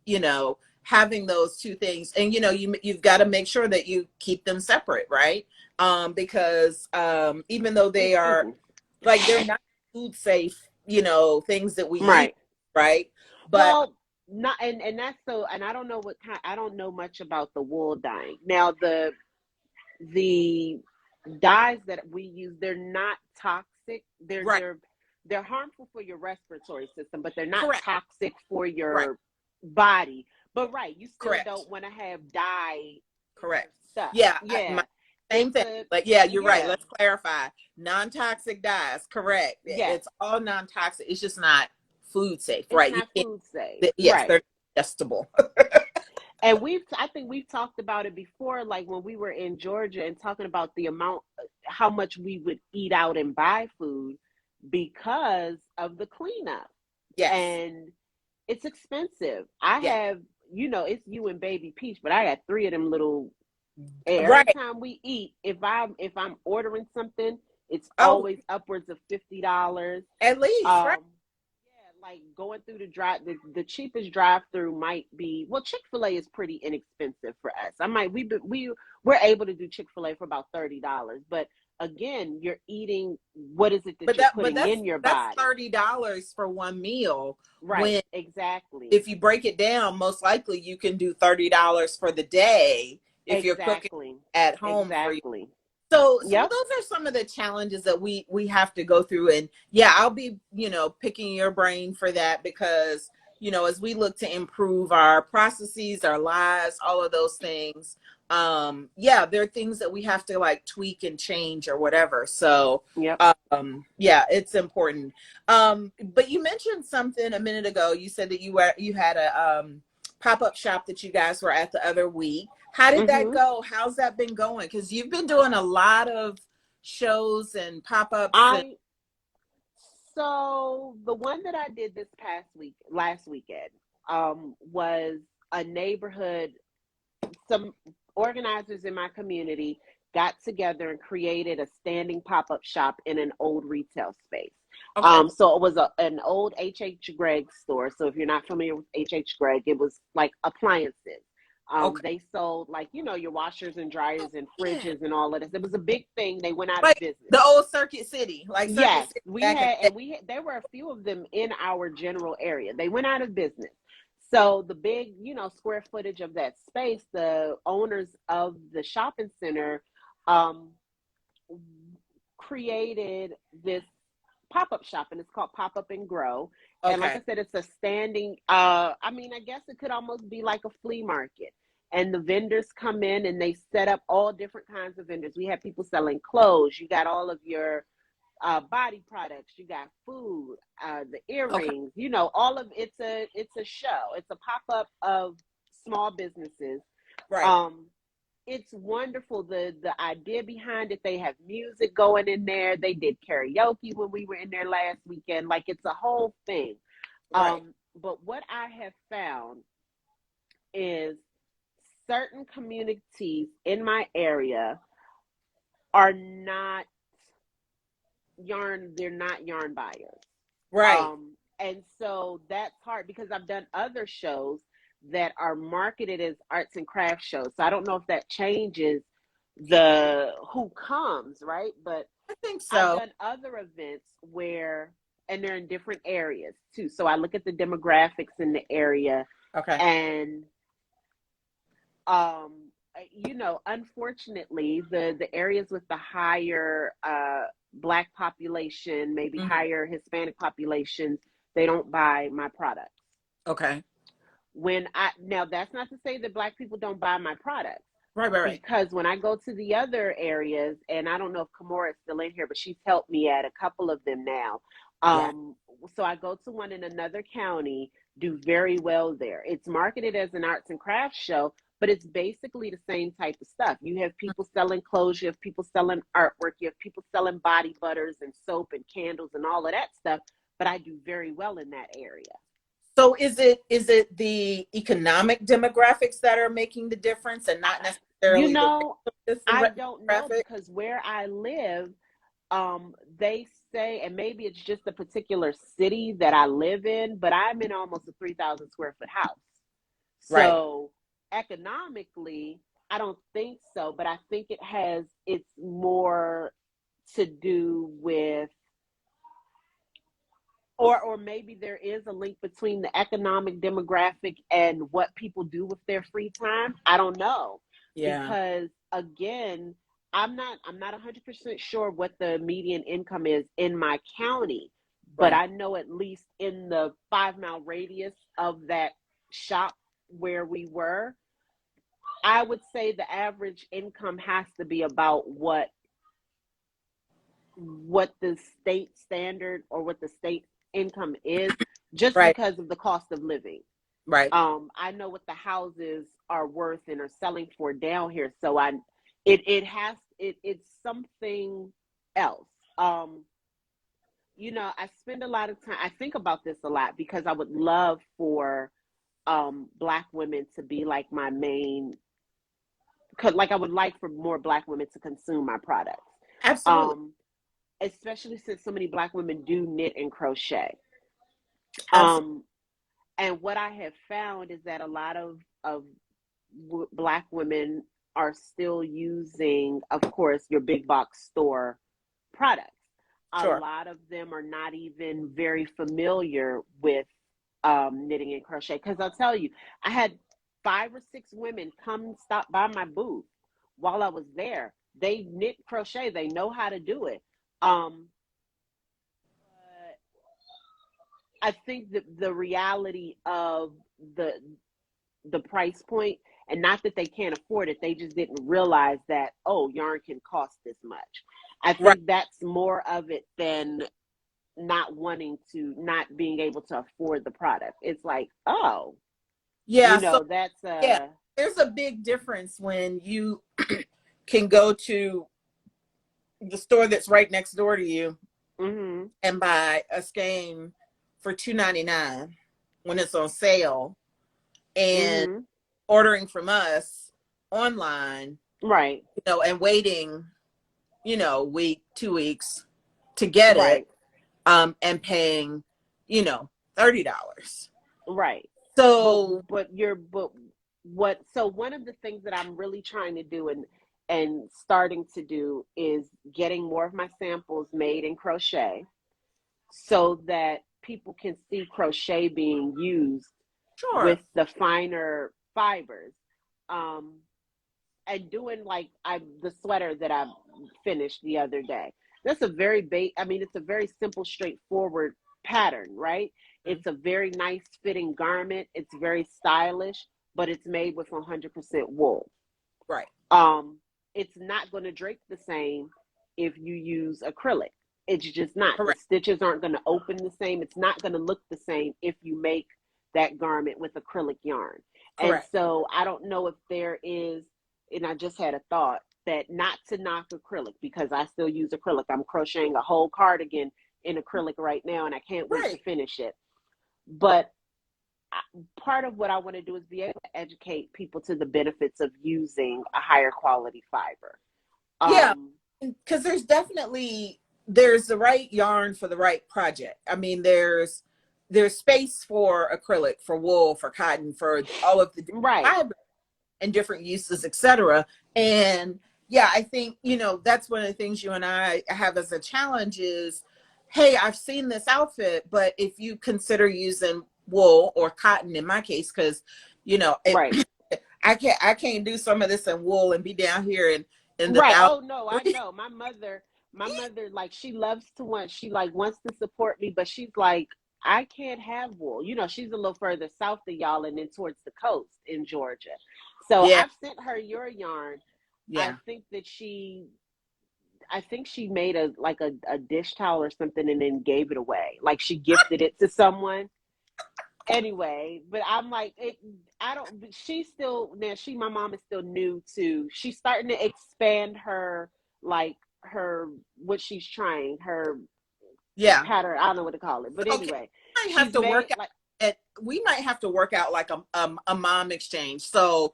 having those two things. And you've got to make sure that you keep them separate, right? Because even though they are like, they're not food safe, things that we eat, Right. right? But Well, not and that's so, and I don't know I don't know much about the wool dyeing. Now the dyes that we use, they're not toxic. right, They're harmful for your respiratory system, but they're not correct, toxic for right, your body. But right, you still correct, don't want to have dye in your correct. stuff. Yeah, Yeah. same It's thing. a Like, yeah, you're right. yeah, Let's clarify. Non-toxic dyes, correct. yes. It's all non-toxic. It's just not food safe, It's right? You not can't, food safe. yes, Right. they're digestible. And I think we've talked about it before, like when we were in Georgia and talking about the amount, how much we would eat out and buy food because of the cleanup. Yes. And it's expensive. I Yeah. have, it's you and baby Peach, but I got three of them little. Every Right. time we eat, if I'm ordering something, it's Oh, always upwards of $50. at least, right? Yeah, like going through the cheapest drive through might be, well, Chick-fil-A is pretty inexpensive for us. We're able to do Chick-fil-A for about $30, but again, you're eating, what is it that But you're but putting in your that's body? $30 for one meal. Right, When exactly. if you break it down, most likely you can do $30 for the day if you're cooking Exactly. at home for you. Exactly. So Yep. those are some of the challenges that we have to go through. And yeah, I'll be, picking your brain for that because, as we look to improve our processes, our lives, all of those things, yeah, there are things that we have to like tweak and change or whatever. So Yep. yeah, it's important. But you mentioned something a minute ago. You said that you had a pop-up shop that you guys were at the other week. How did that Mm-hmm. go? How's that been going? Because you've been doing a lot of shows and pop-ups and I So the one that I did last weekend, was a neighborhood. Some organizers in my community got together and created a standing pop-up shop in an old retail space. okay. So it was an old H.H. Gregg store. So if you're not familiar with H.H. Gregg, it was like appliances. Okay. They sold, like, your washers and dryers and Yeah. fridges and all of this. It was a big thing. They went out of Like business. the old Circuit City, like Circuit Yes, City back in the day. there were a few of them in our general area. They went out of business. So the big, square footage of that space, the owners of the shopping center, um, created this pop-up shop, and it's called Pop Up and Grow. And like Okay. I said, it's a standing, I guess it could almost be like a flea market. And the vendors come in and they set up all different kinds of vendors. We have people selling clothes. You got all of your body products. You got food, the Okay. earrings. All of it's a show. It's a pop-up of small businesses. Right. It's wonderful. The idea behind it, they have music going in there. They did karaoke when we were in there last weekend. Like, it's a whole thing. Right. But what I have found is certain communities in my area are not they're not yarn buyers. Right. And so that's hard because I've done other shows that are marketed as arts and crafts shows. So I don't know if that changes the who comes, right? But I think I've so. done other events where, and they're in different areas too. So I look at the demographics in the area, Okay. and unfortunately, the areas with the higher Black population, maybe Hmm. higher Hispanic populations, they don't buy my products. Okay. Now, that's not to say that Black people don't buy my products, Right. Right. Right. because when I go to the other areas, and I don't know if Kimora is still in here, but she's helped me at a couple of them now. Yeah. So I go to one in another county, do very well there. It's marketed as an arts and crafts show, but it's basically the same type of stuff. You have people selling clothes, you have people selling artwork, you have people selling body butters and soap and candles and all of that stuff. But I do very well in that area. So is it the economic demographics that are making the difference and not You necessarily the know, racial I don't know, demographic? because where I live, they say, and maybe it's just the particular city that I live in, but I'm in almost a 3,000 square foot house. Right. So economically, I don't think so, but I think it's more to do with, or maybe there is a link between the economic demographic and what people do with their free time. I don't know, Yeah. because again, I'm not 100% sure what the median income is in my county, but Right. I know at least in the 5 mile radius of that shop where we were, I would say the average income has to be about what the state standard or what the state income is, just Right. because of the cost of living. Right. I know what the houses are worth and are selling for down here, so it's something else. I spend a lot of time. I think about this a lot because I would love for Black women to be like my main. Like I would like for more Black women to consume my products. Absolutely. Um, Especially since so many Black women do knit and crochet. Absolutely. Um, and what I have found is that a lot of Black women are still using, of course, your big box store products. A Sure. lot of them are not even very familiar with knitting and crochet. Because I'll tell you, I had 5 or 6 women come stop by my booth while I was there. They knit crochet. They know how to do it. Um, I think that the reality of the the price point, and not that they can't afford it, they just didn't realize that, oh, yarn can cost this much. I Right. think that's more of it than not being able to afford the product. It's like, oh, Yeah. So that's yeah, there's a big difference when you can go to the store that's right next door to you mhm, and buy a skein for $2.99 when it's on sale, and mhm, ordering from us online, right, and waiting, week, 2 weeks to get it, right, and paying, you know, $30. right. But So but what so one of the things that I'm really trying to do and starting to do is getting more of my samples made in crochet so that people can see crochet being used sure. with the finer fibers. Um, and doing like the sweater that I finished the other day. That's a very it's a very simple, straightforward pattern, right? Mhm. It's a very nice fitting garment. It's very stylish, but it's made with 100% wool. Right. Um, it's not going to drape the same if you use acrylic. It's just not. The Correct. stitches aren't going to open the same. It's not going to look the same if you make that garment with acrylic yarn. And Correct. so I don't know if there is, and I just had a thought that, not to knock acrylic, because I still use acrylic. I'm crocheting a whole cardigan in acrylic right now and I can't wait to Right. finish it. But part of what I want to do is be able to educate people to the benefits of using a higher quality fiber. Yeah, Um, because there's the right yarn for the right project. I mean, there's space for acrylic, for wool, for cotton, for all of the different right, fibers and different uses, etc. And yeah, I think, that's one of the things you and I have as a challenge is, hey, I've seen this outfit, but if you consider using wool or cotton in my case, because right, I can't do some of this in wool and be down here in the right. thousand Oh no, I know. My mother, like, she loves to want, she like wants to support me, but she's like, I can't have wool. She's a little further south of y'all and then towards the coast in Georgia. So yeah, I've sent her your yarn. I yeah. think that I think she made a dish towel or something and then gave it away. Like she gifted it to someone. Anyway, but I'm like, I don't, she's still, now my mom is still new to, she's starting to expand like what she's trying, her Yeah. pattern. I don't know what to call it. But Okay. anyway, We might have she's to made work out like, we might have to work out like a mom exchange. So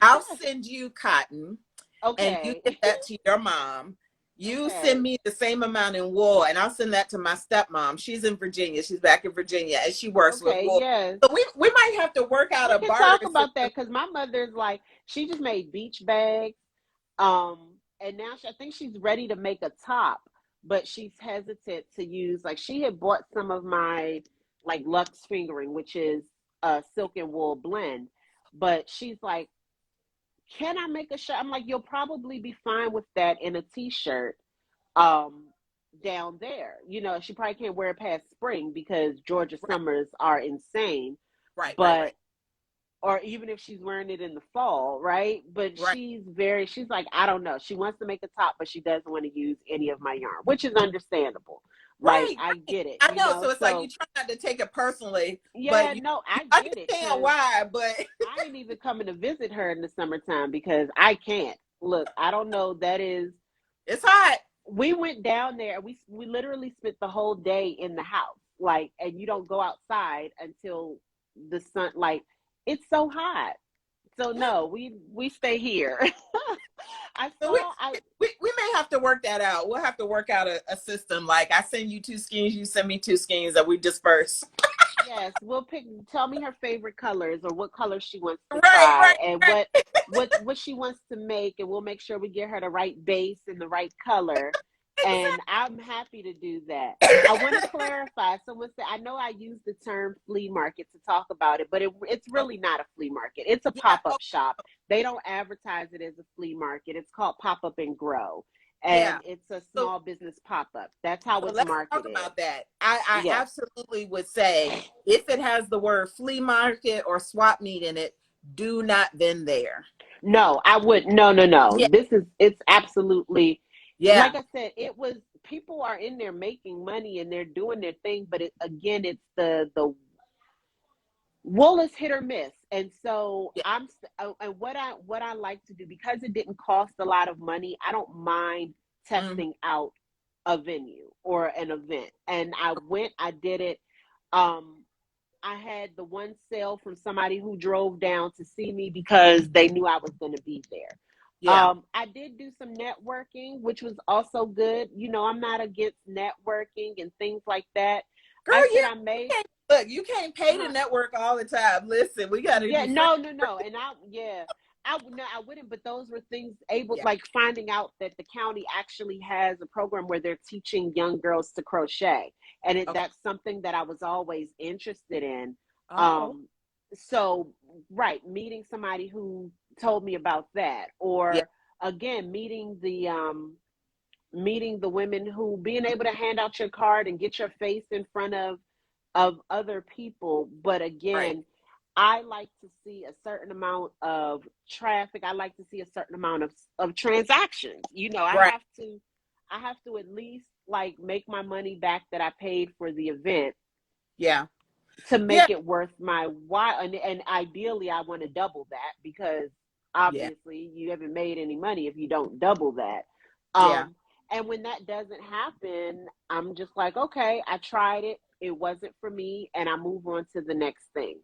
I'll send you cotton and you okay. get that to your mom. You send Okay. me the same amount in wool, and I'll send that to my stepmom. She's in Virginia. She's back in Virginia, and she works with Okay. wool. Yes. So we might have to work out We a can barter talk about system. that because my mother's like, she just made beach bags. And now I think she's ready to make a top, but she's hesitant to use, like, she had bought some of my like Lux fingering, which is a silk and wool blend. But she's like, can I make a shirt? I'm like, you'll probably be fine with that in a t-shirt um down there. She probably can't wear it past spring because Georgia Right, summers are insane. right, right, But right, or even if she's wearing it in the fall, right? But right, she's like, I don't know. She wants to make a top, but she doesn't want to use any of my yarn, which is understandable. Like, right, I right. get it, I know. So it's like you So, try not to take it personally, but yeah, you no, I get it understand because why. But I ain't even coming to visit her in the summertime because I can't. Look, I don't know. That is, it's hot. we went down there. We literally spent the whole day in the house, like, and you don't go outside until the sun. Like, it's so hot. So no, we stay here. I So saw I we may have to work that out. We'll have to work out a system. Like I send you two skeins, you send me two skeins, that we disperse. Yes, we'll pick. Tell me her favorite colors or what colors she wants to Right, try right, and right. what she wants to make, and we'll make sure we get her the right base and the right color. And I'm happy to do that. I want to clarify. Someone said, I know I use the term flea market to talk about it, but it's Oh, really not a flea market. It's a yeah. pop-up Oh, shop. They don't advertise it as a flea market. It's called Pop Up and Grow. yeah. And it's a So small business pop-up. That's how so it's let's talk marketed. about that. I Yes. absolutely would say if it has the word flea market or swap meet in it, do not vend there. No, I would. No, no, no. Yeah, It's absolutely, like yeah, I said, it was, people are in there making money and they're doing their thing, but again, it's the wool is hit or miss. And so yeah. and what I like to do, because it didn't cost a lot of money, I don't mind Mhm. testing out a venue or an event. And I did it. I had the one sale from somebody who drove down to see me because they knew I was going to be there. Yeah. I did do some networking, which was also good. I'm not against networking and things like that. I Girl, said you I made, can't look, you can't pay to huh? network all the time. Listen, we gotta Yeah, be free. no, no, no. And yeah, no, I wouldn't. But those were things able, Yeah. like finding out that the county actually has a program where they're teaching young girls to crochet, and Okay. that's something that I was always interested in. Oh. Um, so right, meeting somebody who told me about that, Yeah. or again, meeting the women who being able to hand out your card and get your face in front of other people. But Right. again, I like to see a certain amount of traffic. I like to see a certain amount of transactions. Right. I have to at least like make my money back that I paid for the event Yeah. to Yeah. make it worth my while. And ideally I want to double that because Yeah. obviously you haven't made any money if you don't double that. Yeah. Um, and when that doesn't happen, I'm just like, okay, I tried it. It wasn't for me, and I move on to the next thing.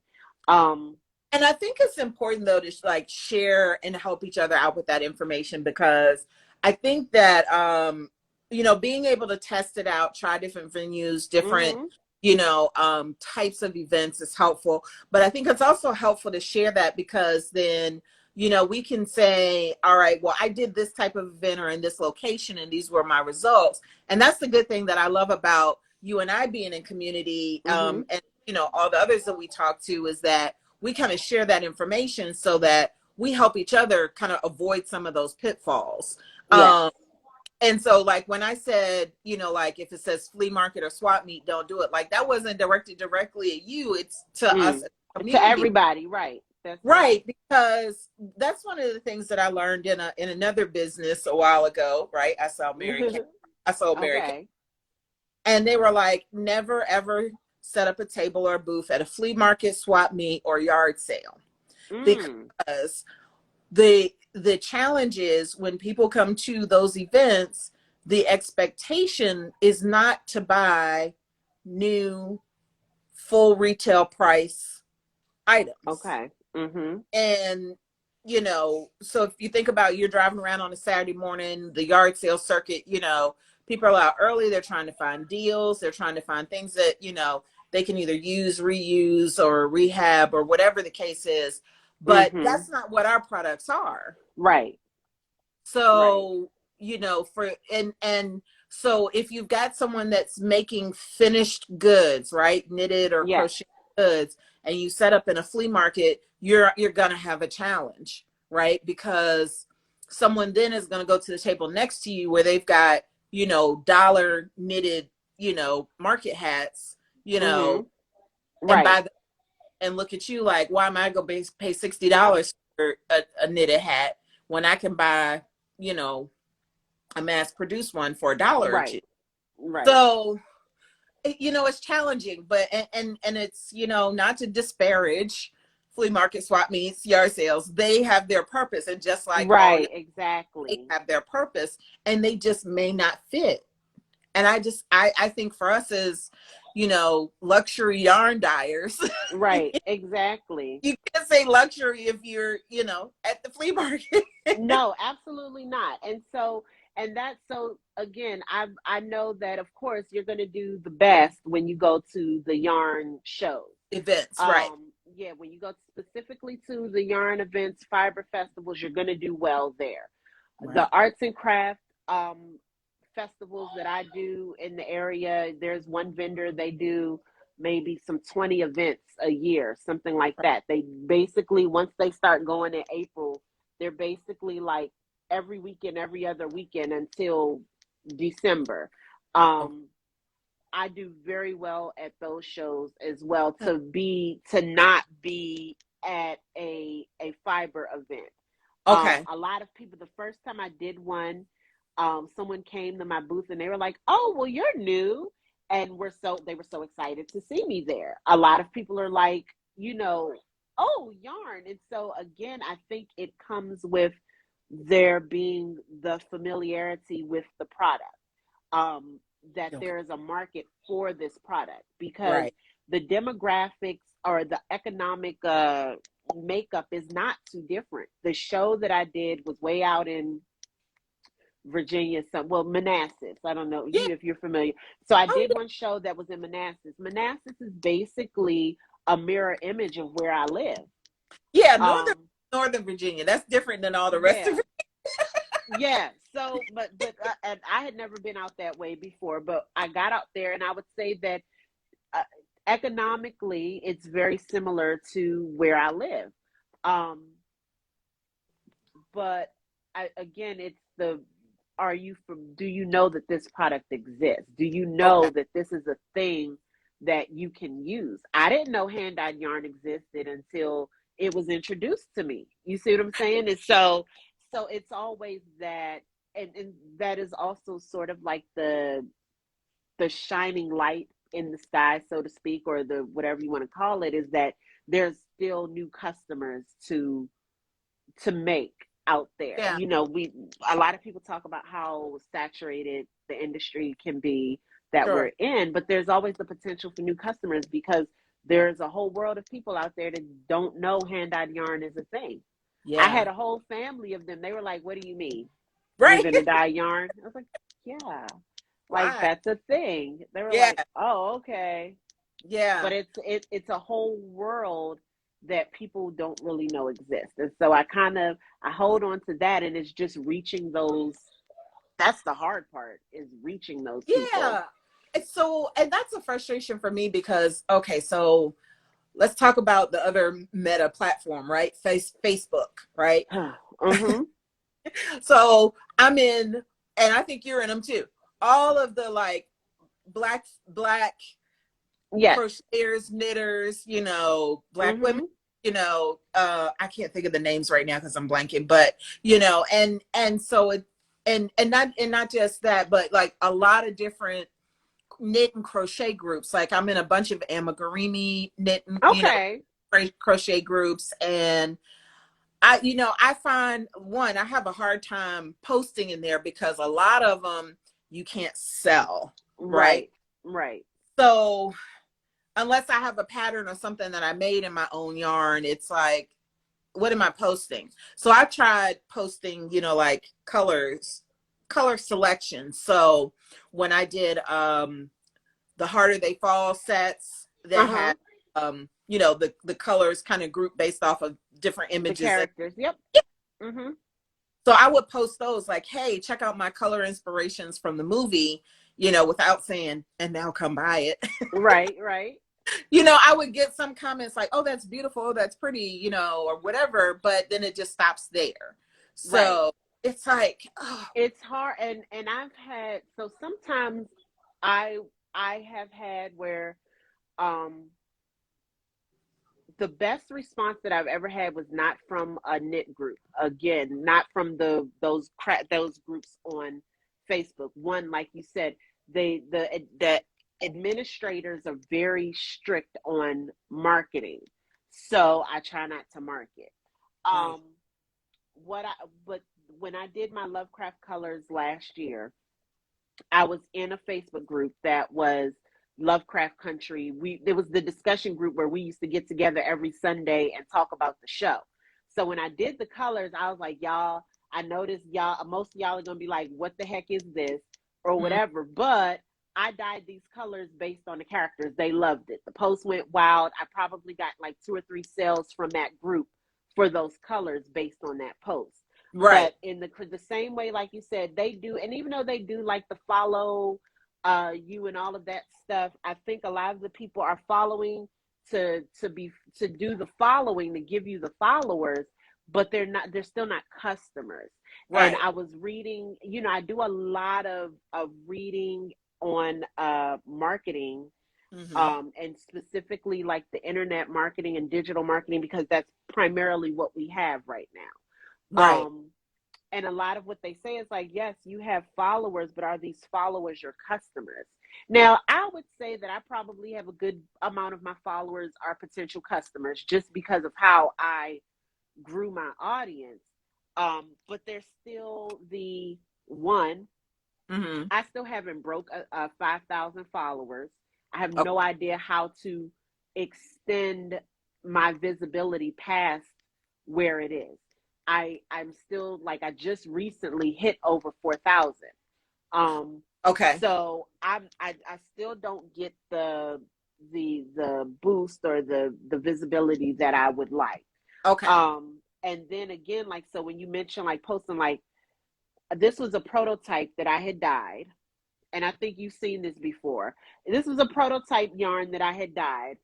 Um, And I think it's important though to like share and help each other out with that information because I think that being able to test it out, try different venues, different mm-hmm, types of events is helpful. But I think it's also helpful to share that because then we can say, all right, well, I did this type of event or in this location and these were my results. And that's the good thing that I love about you and I being in community, mm-hmm, and all the others that we talk to is that we kind of share that information so that we help each other kind of avoid some of those pitfalls. yes, Um, and so like when I said, like if it says flea market or swap meet, don't do it. Like that wasn't directed directly at you. It's to us mm. as a To community. everybody, right? That's right. Right. Because that's one of the things that I learned in another business a while ago, right? I sold Mary Kay. Okay. And they were like, never ever set up a table or a booth at a flea market, swap meet, or yard sale. Mm. Because the challenge is when people come to those events, the expectation is not to buy new full retail price items. Okay. Mm-hmm. And you know, so if you think about you're driving around on a Saturday morning, the yard sale circuit, you know, people are out early, they're trying to find deals, they're trying to find things that, you know, they can either use, reuse, or rehab, or whatever the case is. But Mm-hmm. that's not what our products are. Right. Right. So, you know, and so if you've got someone that's making finished goods, right, knitted or Yes. crochet goods, and you set up in a flea market, you're gonna have a challenge, right? Because someone then is gonna go to the table next to you where they've got, you know, dollar knitted, you know, market hats, you Mm-hmm. know, and Right. buy them and look at you like, why am I gonna pay $60 for a knitted hat when I can buy, you know, a mass produced one for $1 or two? Right. Right. So, you know, it's challenging, but and it's, you know, not to disparage flea market, swap meets, yard sales. They have their purpose, and just like all Right. they Exactly. have their purpose, and they just may not fit. And I think for us as, you know, luxury yarn dyers, Right. Exactly. you can't say luxury if you're, you know, at the flea market. No, absolutely not. And that's so again, I know that of course you're gonna do the best when you go to the yarn shows. Events, right? Yeah, when you go specifically to the yarn events, fiber festivals, you're gonna do well there. The Right. arts and craft festivals that I do in the area, there's one vendor, they do maybe some 20 events a year, something like that. They basically, once they start going in April, they're basically like every weekend, every other weekend until December. Okay. Um, I do very well at those shows as well, to not be at a fiber event. Okay. A lot of people, the first time I did one, someone came to my booth and they were like, "Oh, well, you're new," and they were so excited to see me there. A lot of people are like, you know, "Oh, yarn," and so again, I think it comes with there being the familiarity with the product. Um, that Okay. there is a market for this product because Right. the demographics or the economic makeup is not too different. The show that I did was way out in Virginia, Manassas. I don't know Yeah. you if you're familiar. So I Oh, did one show that was in Manassas. Manassas is basically a mirror image of where I live. yeah. Um, Northern Virginia. That's different than all the rest of yeah, it. yeah. So, and I had never been out that way before, but I got out there, and I would say that uh, economically, it's very similar to where I live. Um, but again, it's the are you from? Do you know that this product exists? Do you Okay. know that this is a thing that you can use? I didn't know hand dyed yarn existed until it was introduced to me. You see what I'm saying? And so it's always that, and that is also sort of like the shining light in the sky, so to speak, or the whatever you want to call it, is that there's still new customers to make out there. Yeah. You know, we a lot of people talk about how saturated the industry can be that Sure. we're in, but there's always the potential for new customers because there's a whole world of people out there that don't know hand-dyed yarn is a thing. I Yeah. had a whole family of them. They were like, "What do you mean? You're Right. gonna dye yarn?" I was like, "Yeah." Like Right. that's a thing. They were Yeah. like, "Oh, okay." But Yeah. it's a whole world that people don't really know exists. And so I hold on to that, and it's just reaching those. That's the hard part, is reaching those people. Yeah. And that's a frustration for me because, okay, so let's talk about the other meta platform, right? Facebook, right? Mm-hmm. So I'm in, and I think you're in them too. All of the like black Yes. crocheters, knitters, you know, black women, Mm-hmm. you know, I can't think of the names right now because I'm blanking, but you know, and so it and not just that, but like a lot of different knit and crochet groups. Like I'm in a bunch of amigurumi knit and, you know, Okay. crochet groups. And I, you know, I find one, I have a hard time posting in there because a lot of them you can't sell, right? Right. Right. So unless I have a pattern or something that I made in my own yarn, it's like what am I posting? So I tried posting, like color selection. So when I did the Harder They Fall sets that Uh-huh. had the colors kind of grouped based off of different The images. characters. Yep. Mm-hmm. So I would post those like, hey, check out my color inspirations from the movie, without saying, and now come buy it. Right, right. I would get some comments like, oh, that's beautiful, oh, that's pretty, or whatever, but then it just stops there. Right. So it's like, oh, It's hard, and I've had, so sometimes I I have had where um the best response that I've ever had was not from a knit group. Again, not from those groups on Facebook. One, like you said, the administrators are very strict on marketing, so I try not to market. right, Um, what I but when I did my Lovecraft colors last year, I was in a Facebook group that was Lovecraft Country. There was the discussion group where we used to get together every Sunday and talk about the show. So when I did the colors, I was like, y'all, I noticed y'all, most of y'all are gonna be like, what the heck is this? Or mm-hmm. whatever. But I dyed these colors based on the characters. They loved it. The post went wild. I probably got like 2 or 3 sales from that group for those colors based on that post. Right, But in the same way, like you said, they do, and even though they do like the follow you and all of that stuff, I think a lot of the people are following to do the following, to give you the followers, but they're still not customers. And right, I was reading, I do a lot of reading on marketing, mm-hmm. and specifically like the internet marketing and digital marketing, because that's primarily what we have right now. Right, And a lot of what they say is like, yes, you have followers, but are these followers your customers? Now, I would say that I probably have a good amount of my followers are potential customers, just because of how I grew my audience. But there's still the one. mm-hmm. I still haven't broke 5,000 followers. I have Okay, no idea how to extend my visibility past where it is. I'm still like, I just recently hit over 4,000. Um, okay, so I still don't get the boost or the visibility that I would like. okay, And then again, like, so when you mention like posting, like, this was a prototype that I had dyed, and I think you've seen this before. This was a prototype yarn that I had dyed,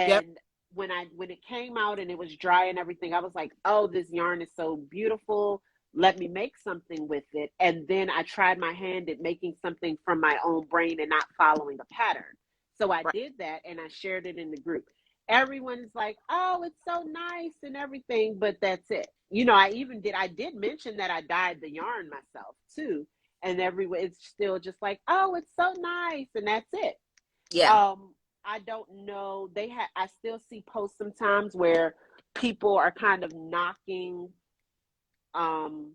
yep, and when it came out and it was dry and everything, I was like, "Oh, this yarn is so beautiful. Let me make something with it." And then I tried my hand at making something from my own brain and not following a pattern. So I right, did that and I shared it in the group. Everyone's like, "Oh, it's so nice and everything," but that's it. I did mention that I dyed the yarn myself too, and everyone, it's still just like, "Oh, it's so nice," and that's it. yeah, um I don't know, I still see posts sometimes where people are kind of um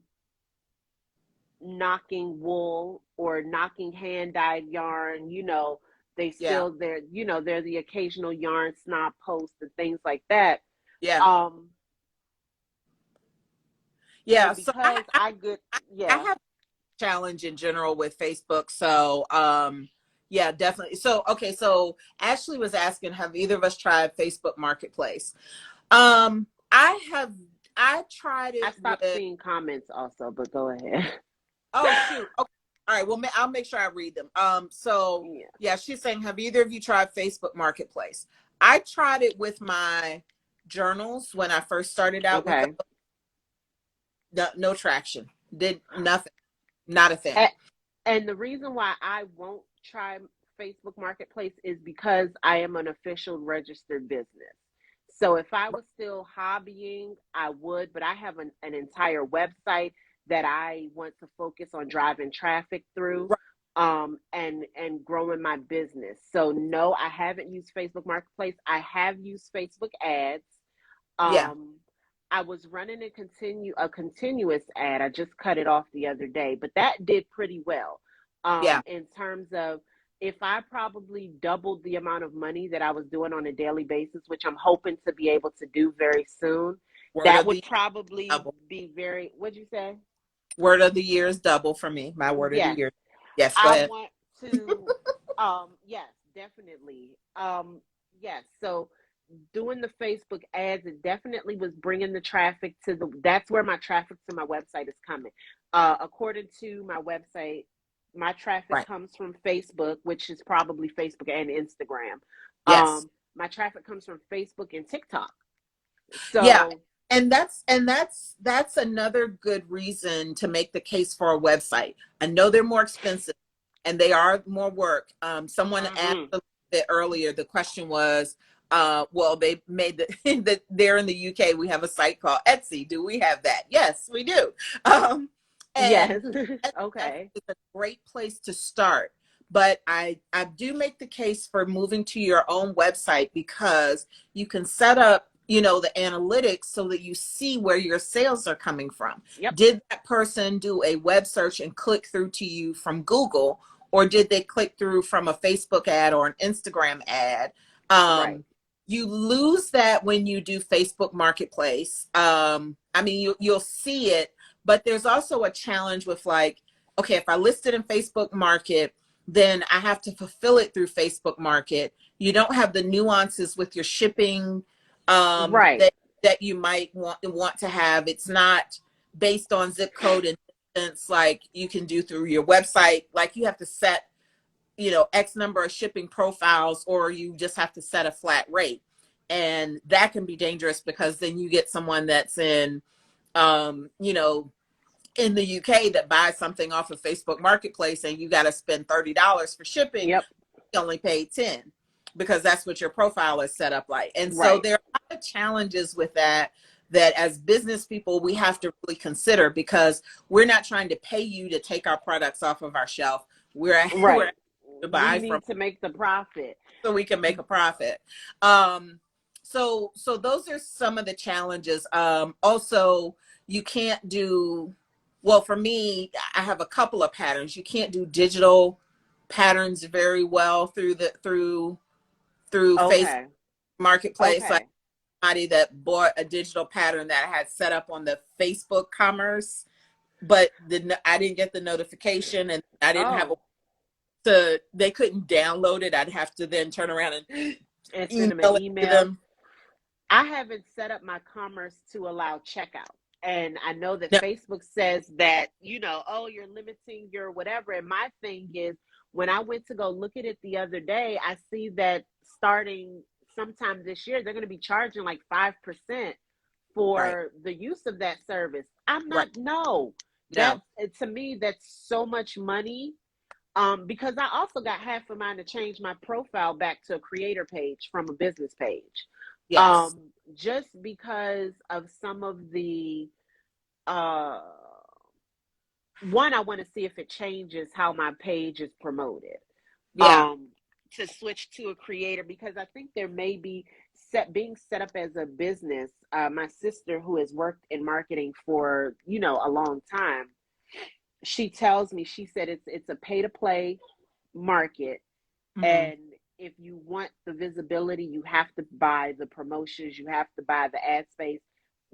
knocking wool or knocking hand dyed yarn. They yeah, still, they're the occasional yarn snob post and things like that. yeah, um yeah. and So because I get, I yeah. have a challenge in general with Facebook. So yeah, definitely. So okay, so Ashley was asking, have either of us tried Facebook Marketplace? I tried I it stopped with, seeing comments also, but go ahead. oh shoot. Okay. All right, well I'll make sure I read them. So Yeah. yeah, she's saying, have either of you tried Facebook Marketplace? I tried it with my journals when I first started out with Okay. no traction. Did nothing. Not a thing. A- And the reason why I won't try Facebook Marketplace is because I am an official registered business. So if I was still hobbying, I would, but I have an entire website that I want to focus on driving traffic through, Right. and growing my business. So no, I haven't used Facebook Marketplace. I have used Facebook ads. Yeah. um I was running a continuous ad. I just cut it off the other day, but that did pretty well. Yeah. In terms of, if I probably doubled the amount of money that I was doing on a daily basis, which I'm hoping to be able to do very soon, Word That of would the probably double. be very, what'd you say? Word of the year is double for me. My word of the Yes. year. Yes, go I ahead. want to, yes, definitely. Yes. So doing the Facebook ads, it definitely was bringing the traffic to that's where my traffic to my website is coming. According to my website, my traffic Right. comes from Facebook, which is probably Facebook and Instagram. Yes. My traffic comes from Facebook and TikTok. Yeah. So, And that's another good reason to make the case for a website. I know they're more expensive and they are more work. Someone asked mhm. a bit earlier, the question was, well, they made the there in the UK, we have a site called Etsy. Do we have that? Yes, we do. Um, Yes. and Etsy Okay. is a great place to start. But I do make the case for moving to your own website because you can set up, the analytics so that you see where your sales are coming from. Yep. Did that person do a web search and click through to you from Google, or did they click through from a Facebook ad or an Instagram ad? Right. um, you lose that when you do Facebook Marketplace. I mean, you'll see it, but there's also a challenge with, like, okay, if I list it in Facebook Market, then I have to fulfill it through Facebook Market. You don't have the nuances with your shipping, Right. that you might want to have. It's not based on zip code and distance like you can do through your website. Like, you have to set, X number of shipping profiles, or you just have to set a flat rate. And that can be dangerous because then you get someone that's um, you know, in the UK that buys something off of Facebook Marketplace and you got to spend $30 for shipping. Yep. You only paid 10 because that's what your profile is set up like. And so Right. there are a lot of challenges with that as business people we have to really consider, because we're not trying to pay you to take our products off of our shelf. We're Right. to We buy from need to make the profit. so we can make a profit. So those are some of the challenges. Also, you can't do, well, for me, I have a couple of patterns. You can't do digital patterns very well through Facebook Okay. Marketplace. Like, Okay. somebody that bought a digital pattern that I had set up on the Facebook commerce, but I didn't get the notification, and I didn't have Oh, they couldn't download it. I'd have to then turn around and and send them an email it to email. them. I haven't set up my commerce to allow checkout. And I know that No, Facebook says that, oh, you're limiting your whatever. And my thing is, when I went to go look at it the other day, I see that starting sometime this year, they're going to be charging like 5% right, for the use of that service. I'm right. not, no, No. to me, that's so much money. Because I also got half of mine to change my profile back to a creator page from a business page. Yes. Just because of some of the uh one, I want to see if it changes how my page is promoted. Yeah. Um, to switch to a creator, because I think there may be being set up as a business. My sister, who has worked in marketing for a long time, she tells me, she said it's a pay to play market, Hmm. and if you want the visibility, you have to buy the promotions, you have to buy the ad space.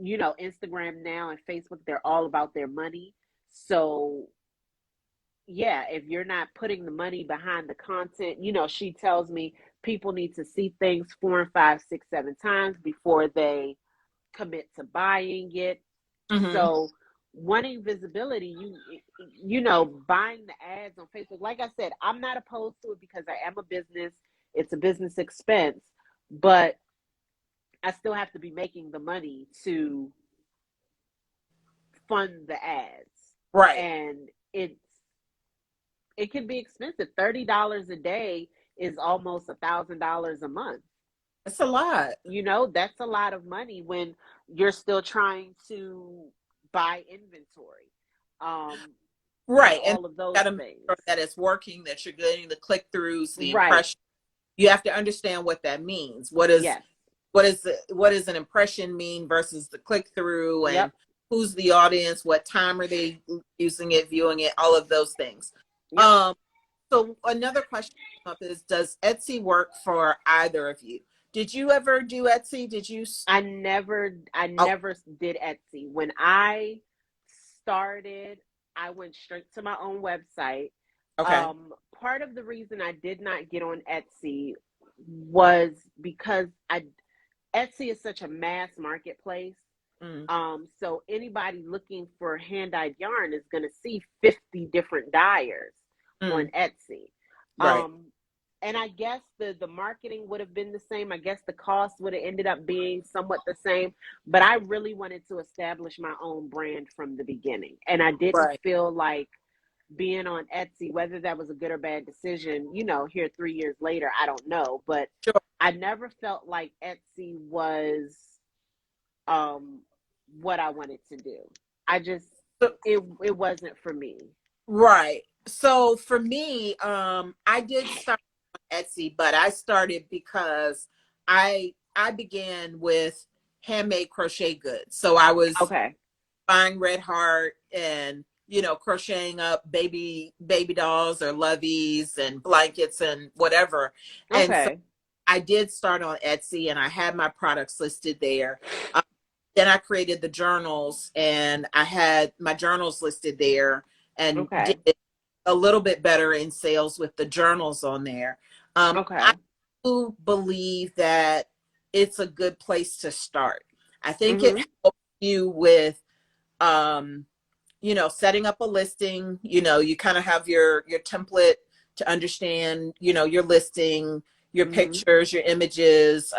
Instagram now and Facebook, they're all about their money. So yeah, if you're not putting the money behind the content, she tells me people need to see things 4 and 5, 6, 7 times before they commit to buying it. Hmm. So wanting visibility, buying the ads on Facebook, like I said, I'm not opposed to it because I am a business. It's a business expense, but I still have to be making the money to fund the ads. Right. And it can be expensive. $30 a day is almost $1,000 a month. It's a lot. That's a lot of money when you're still trying to buy inventory, um, and Right. And all of you those got to make things. sure that it's working, that you're getting the click throughs, the Right. impression. You have to understand what that means. Yes. What does an impression mean versus the click through, and Yep. who's the audience, what time are they using it, viewing it, all of those things. Yep. Um, so another question up is, does Etsy work for either of you? Did you ever do Etsy? Did you? I Oh, never did Etsy. When I started, I went straight to my own website. okay. Part of the reason I did not get on Etsy was because Etsy is such a mass marketplace. Mm, So anybody looking for hand-dyed yarn is going to see 50 different dyers on mm, Etsy. right. Um, and I guess the marketing would have been the same. I guess the cost would have ended up being somewhat the same. But I really wanted to establish my own brand from the beginning. And I didn't Right. feel like being on Etsy, whether that was a good or bad decision, here 3 years later, I don't know. But Sure. I never felt like Etsy was um what I wanted to do. I just So, it wasn't for me. right. So for me, I did start on Etsy, but I started because I began with handmade crochet goods. So I was Okay. buying Red Heart and crocheting up baby dolls or loveys and blankets and whatever. And so Okay. I did start on Etsy and I had my products listed there. Then I created the journals and I had my journals listed there and did Okay. a little bit better in sales with the journals on there. I Okay. do believe that it's a good place to start. I think it Mhm. helps you with um, setting up a listing. You kind of have your template to understand, your listing, your Mhm. pictures, your images,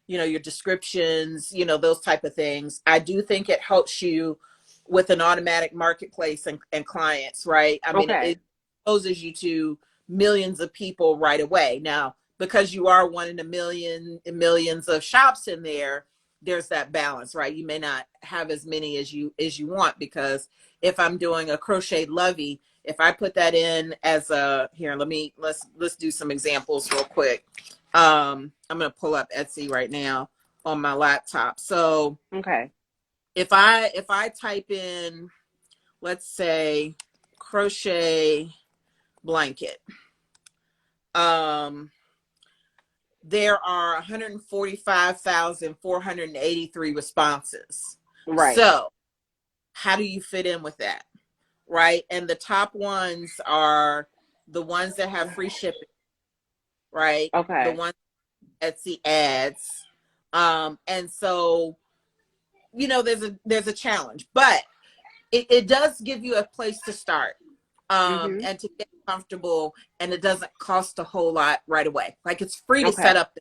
your descriptions, those type of things. I do think it helps you with an automatic marketplace and clients, right? I mean, Okay. it exposes you to millions of people right away. Now, because you are one in a million, millions of shops in there, there's that balance, right? You may not have as many as you want, because if I'm doing a crochet lovey, if I put that in as a here, let's do some examples real quick. I'm gonna pull up Etsy right now on my laptop. So Okay. if I type in, let's say, crochet blanket, um, there are 145,483 responses. Right. So how do you fit in with that? Right? And the top ones are the ones that have free shipping, right? The Okay. ones Etsy ads. And so, there's a challenge, but it does give you a place to start, Mhm. and to get comfortable, and it doesn't cost a whole lot right away. Like, it's free to set Okay. up.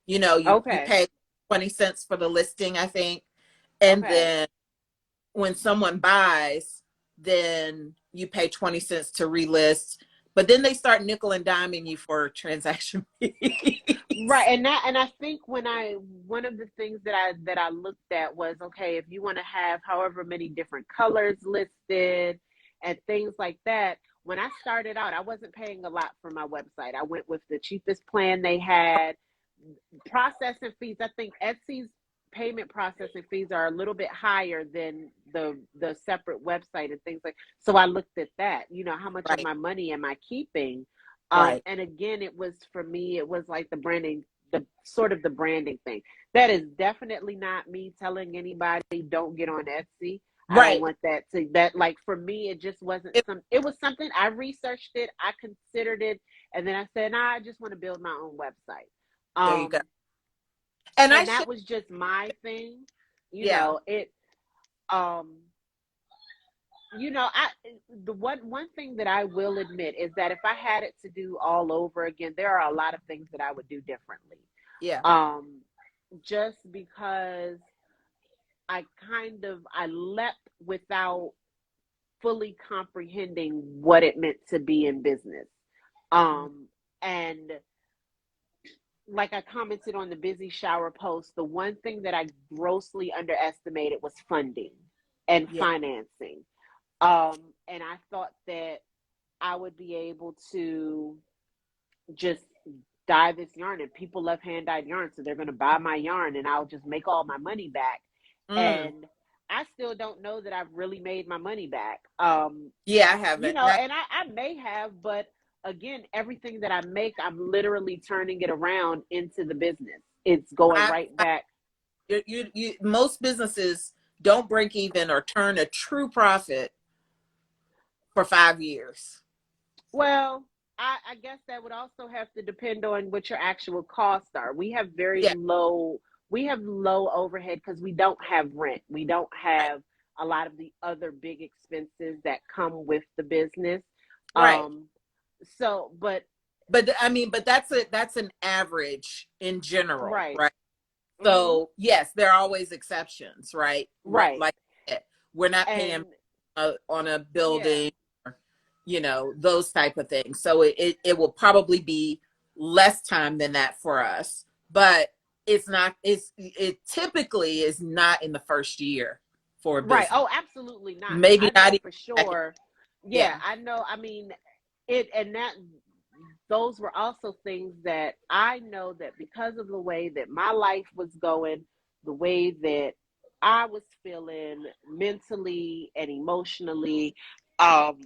You Okay. pay 20 cents for the listing, I think, and Okay. then when someone buys, then you pay 20 cents to relist. But then they start nickel and diming you for transaction Right. fees. And I think when I one of the things that I looked at was, okay, if you want to have however many different colors listed and things like that. When I started out, I wasn't paying a lot for my website. I went with the cheapest plan they had. Processing fees, I think Etsy's payment processing fees are a little bit higher than the separate website and things like. So I looked at that. How much of Right, my money am I keeping? right. And again, it was for me. It was like the branding, the sort of the branding thing. That is definitely not me telling anybody don't get on Etsy. I don't Right. want that like for me. It just wasn't It, it was something I researched it, I considered it, and then I said, nah, I just want to build my own website. there you go. Um, And I and should, that was just my thing. yeah, It um I the one thing that I will admit is that if I had it to do all over again, there are a lot of things that I would do differently. yeah. Um just because I leapt without fully comprehending what it meant to be in business. Mm, And like I commented on the busy shower post, the one thing that I grossly underestimated was funding and yeah. financing. And I thought that I would be able to just dye this yarn, and people love hand dyed yarn, so they're going to buy my yarn and I'll just make all my money back. Mm, And I still don't know that I've really made my money back. yeah, I haven't. Not, And I may have, but again, everything that I make, I'm literally turning it around into the business. It's going I, right back. most businesses don't break even or turn a true profit for 5 years. Well, I guess that would also have to depend on what your actual costs are. Yeah, We have low overhead because we don't have rent. We don't right, have a lot of the other big expenses that come with the business. right. Um, so, but But I mean, but that's an average in general, right. right? Hmm. So yes, there are always exceptions, right? Right, Right. like we're not paying And on a yeah. building, or, those type of things. So it will probably be less time than that for us, but it typically is not in the first year for a Right. business. Oh, absolutely not. Maybe I not know even for second. sure. Yeah, Yeah, I know. I mean, it and that those were also things that I know that because of the way that my life was going, the way that I was feeling mentally and emotionally, um,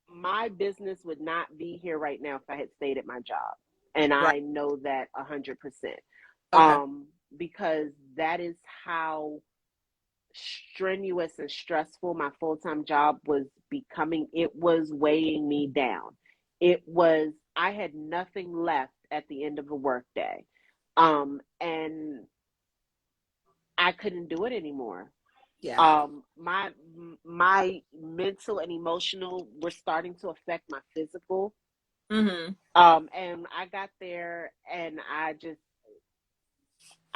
my business would not be here right now if I had stayed at my job. And right. I know that 100%. Okay. Because that is how strenuous and stressful my full-time job was becoming. It was weighing me down. I had nothing left at the end of a workday. And I couldn't do it anymore. Yeah. My mental and emotional were starting to affect my physical. Mm-hmm. And I got there and I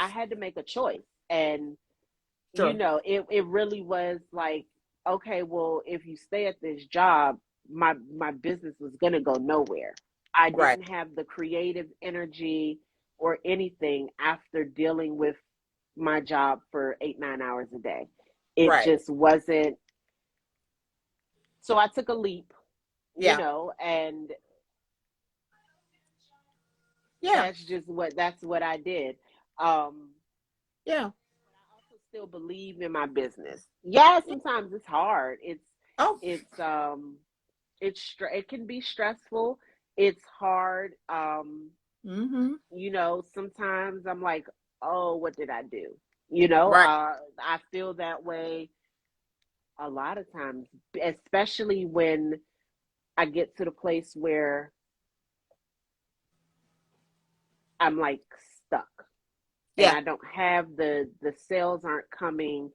had to make a choice. And Sure. it really was like, okay, well, if you stay at this job, my business was gonna go nowhere. I Right. didn't have the creative energy or anything after dealing with my job for 8, 9 hours a day. It Right. just wasn't. So I took a leap, Yeah. and Yeah. that's what I did. Um, Yeah. I also still believe in my business. Yeah, sometimes it's hard. Oh. It's it can be stressful. It's hard. Mm-hmm. Sometimes I'm like, oh, what did I do? Right. I feel that way a lot of times, especially when I get to the place where I'm like stuck and Yeah. I don't have the sales aren't coming.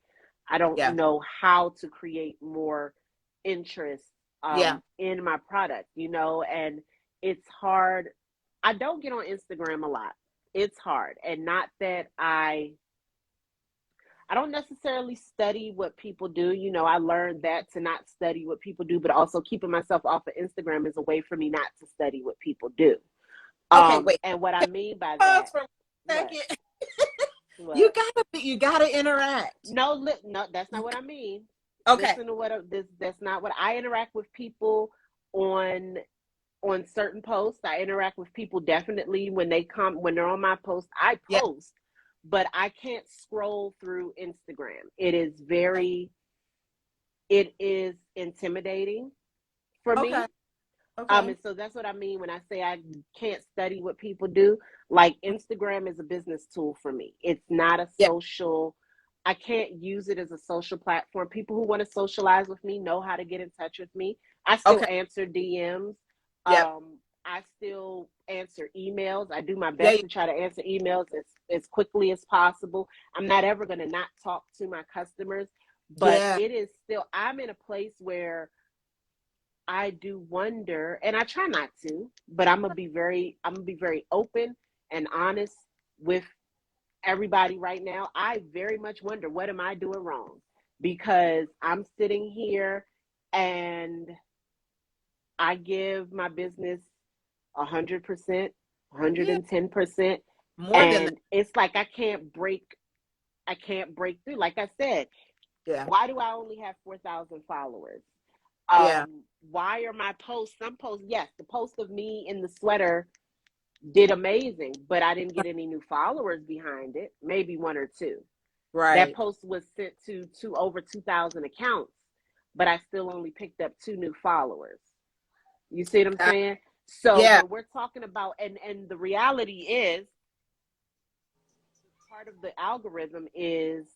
I don't Yeah. know how to create more interest Yeah. in my product, and it's hard. I don't get on Instagram a lot. It's hard. And not that I don't necessarily study what people do. I learned that to not study what people do, but also keeping myself off of Instagram is a way for me not to study what people do. Okay, wait. And what I mean by Pause that, for a what, second. You what? gotta you gotta interact. No, no, that's not what I mean. Okay. Listen to this. That's not what I interact with people on certain posts. I interact with people definitely when they're on my post. I Yeah. post, but I can't scroll through Instagram. Okay. It is intimidating for Okay. me. Okay. And so that's what I mean when I say I can't study what people do. Like Instagram is a business tool for me. It's not a Yeah. social. I can't use it as a social platform. People who want to socialize with me know how to get in touch with me. I still Okay. answer DMs. Yep. I still answer emails. I do my Yeah. best to try to answer emails as quickly as possible. I'm not ever going to not talk to my customers, but Yeah. it is still, I'm in a place where I do wonder, and I try not to, but I'm gonna be very open and honest with everybody right now. I very much wonder, what am I doing wrong? Because I'm sitting here and I give my business 100%, Yeah. 110%, More than that. and it's like I can't break through. Like I said, Yeah. why do I only have 4,000 followers? Yeah. Why are my posts, some posts, yes, the post of me in the sweater did amazing, but I didn't get any new followers behind it, maybe one or two. That Right. post was sent to over 2,000 accounts, but I still only picked up two new followers. You see what I'm saying? So Yeah. when we're talking about, and the reality is, part of the algorithm is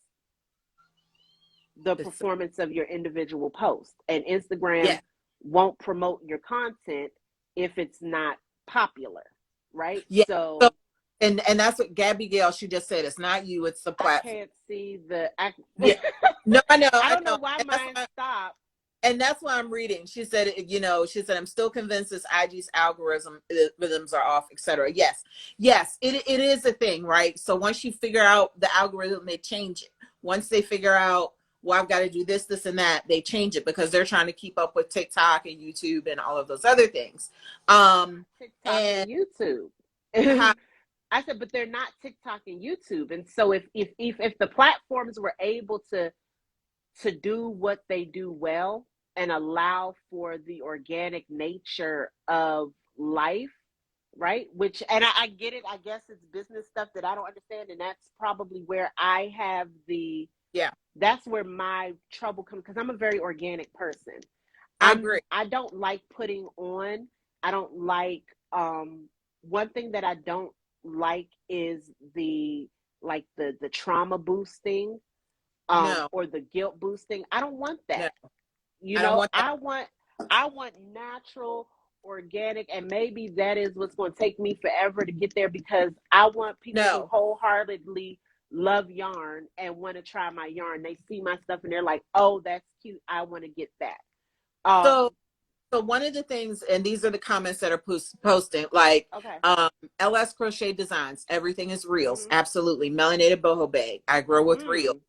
the It's, performance of your individual post, and Instagram yeah. won't promote your content if it's not popular, right? Yeah. So, So and that's what Gabby Gale, she just said, it's not you, it's the I platform. can't see the Yeah. No, I know, I I don't know know. why mine stopped. And that's why I'm reading. She said, she said, I'm still convinced this IG's algorithms are off, etc. Yes. Yes, it is a thing, right? So once you figure out the algorithm, they change it. Once they figure out, well, I've got to do this, this, and that, they change it because they're trying to keep up with TikTok and YouTube and all of those other things. TikTok And and YouTube. how, I said, but they're not TikTok and YouTube. And so if the platforms were able to do what they do well and allow for the organic nature of life, right? Which, and I get it. I guess it's business stuff that I don't understand, and that's probably where I have yeah, that's where my trouble comes, because I'm a very organic person. I agree. I don't like putting on. I don't like one thing that I don't like is the trauma boosting No, or the guilt boosting. I don't want no, that. You I don't know, want that. I want natural, organic, and maybe that is what's going to take me forever to get there, because I want people who No. wholeheartedly love yarn and want to try my yarn. They see my stuff and they're like, "Oh, that's cute. I want to get that." So So one of the things, and these are the comments that are posting, like Okay. um, LS Crochet Designs, everything is reels. Mhm. Absolutely. Melanated boho bag. I grow with reels. Mm.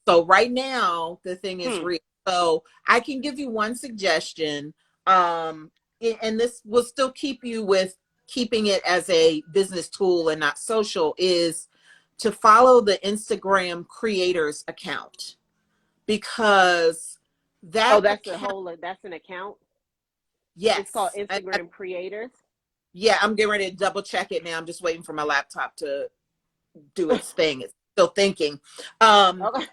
So right now, the thing is Hmm. real. So I can give you one suggestion, and this will still keep you with keeping it as a business tool and not social, is to follow the Instagram creators account, because Oh, that account, that's an account. It's called yes. Instagram Creators. Yeah, I'm getting ready to double check it now. I'm just waiting for my laptop to do its thing. It's still thinking. Um, Okay.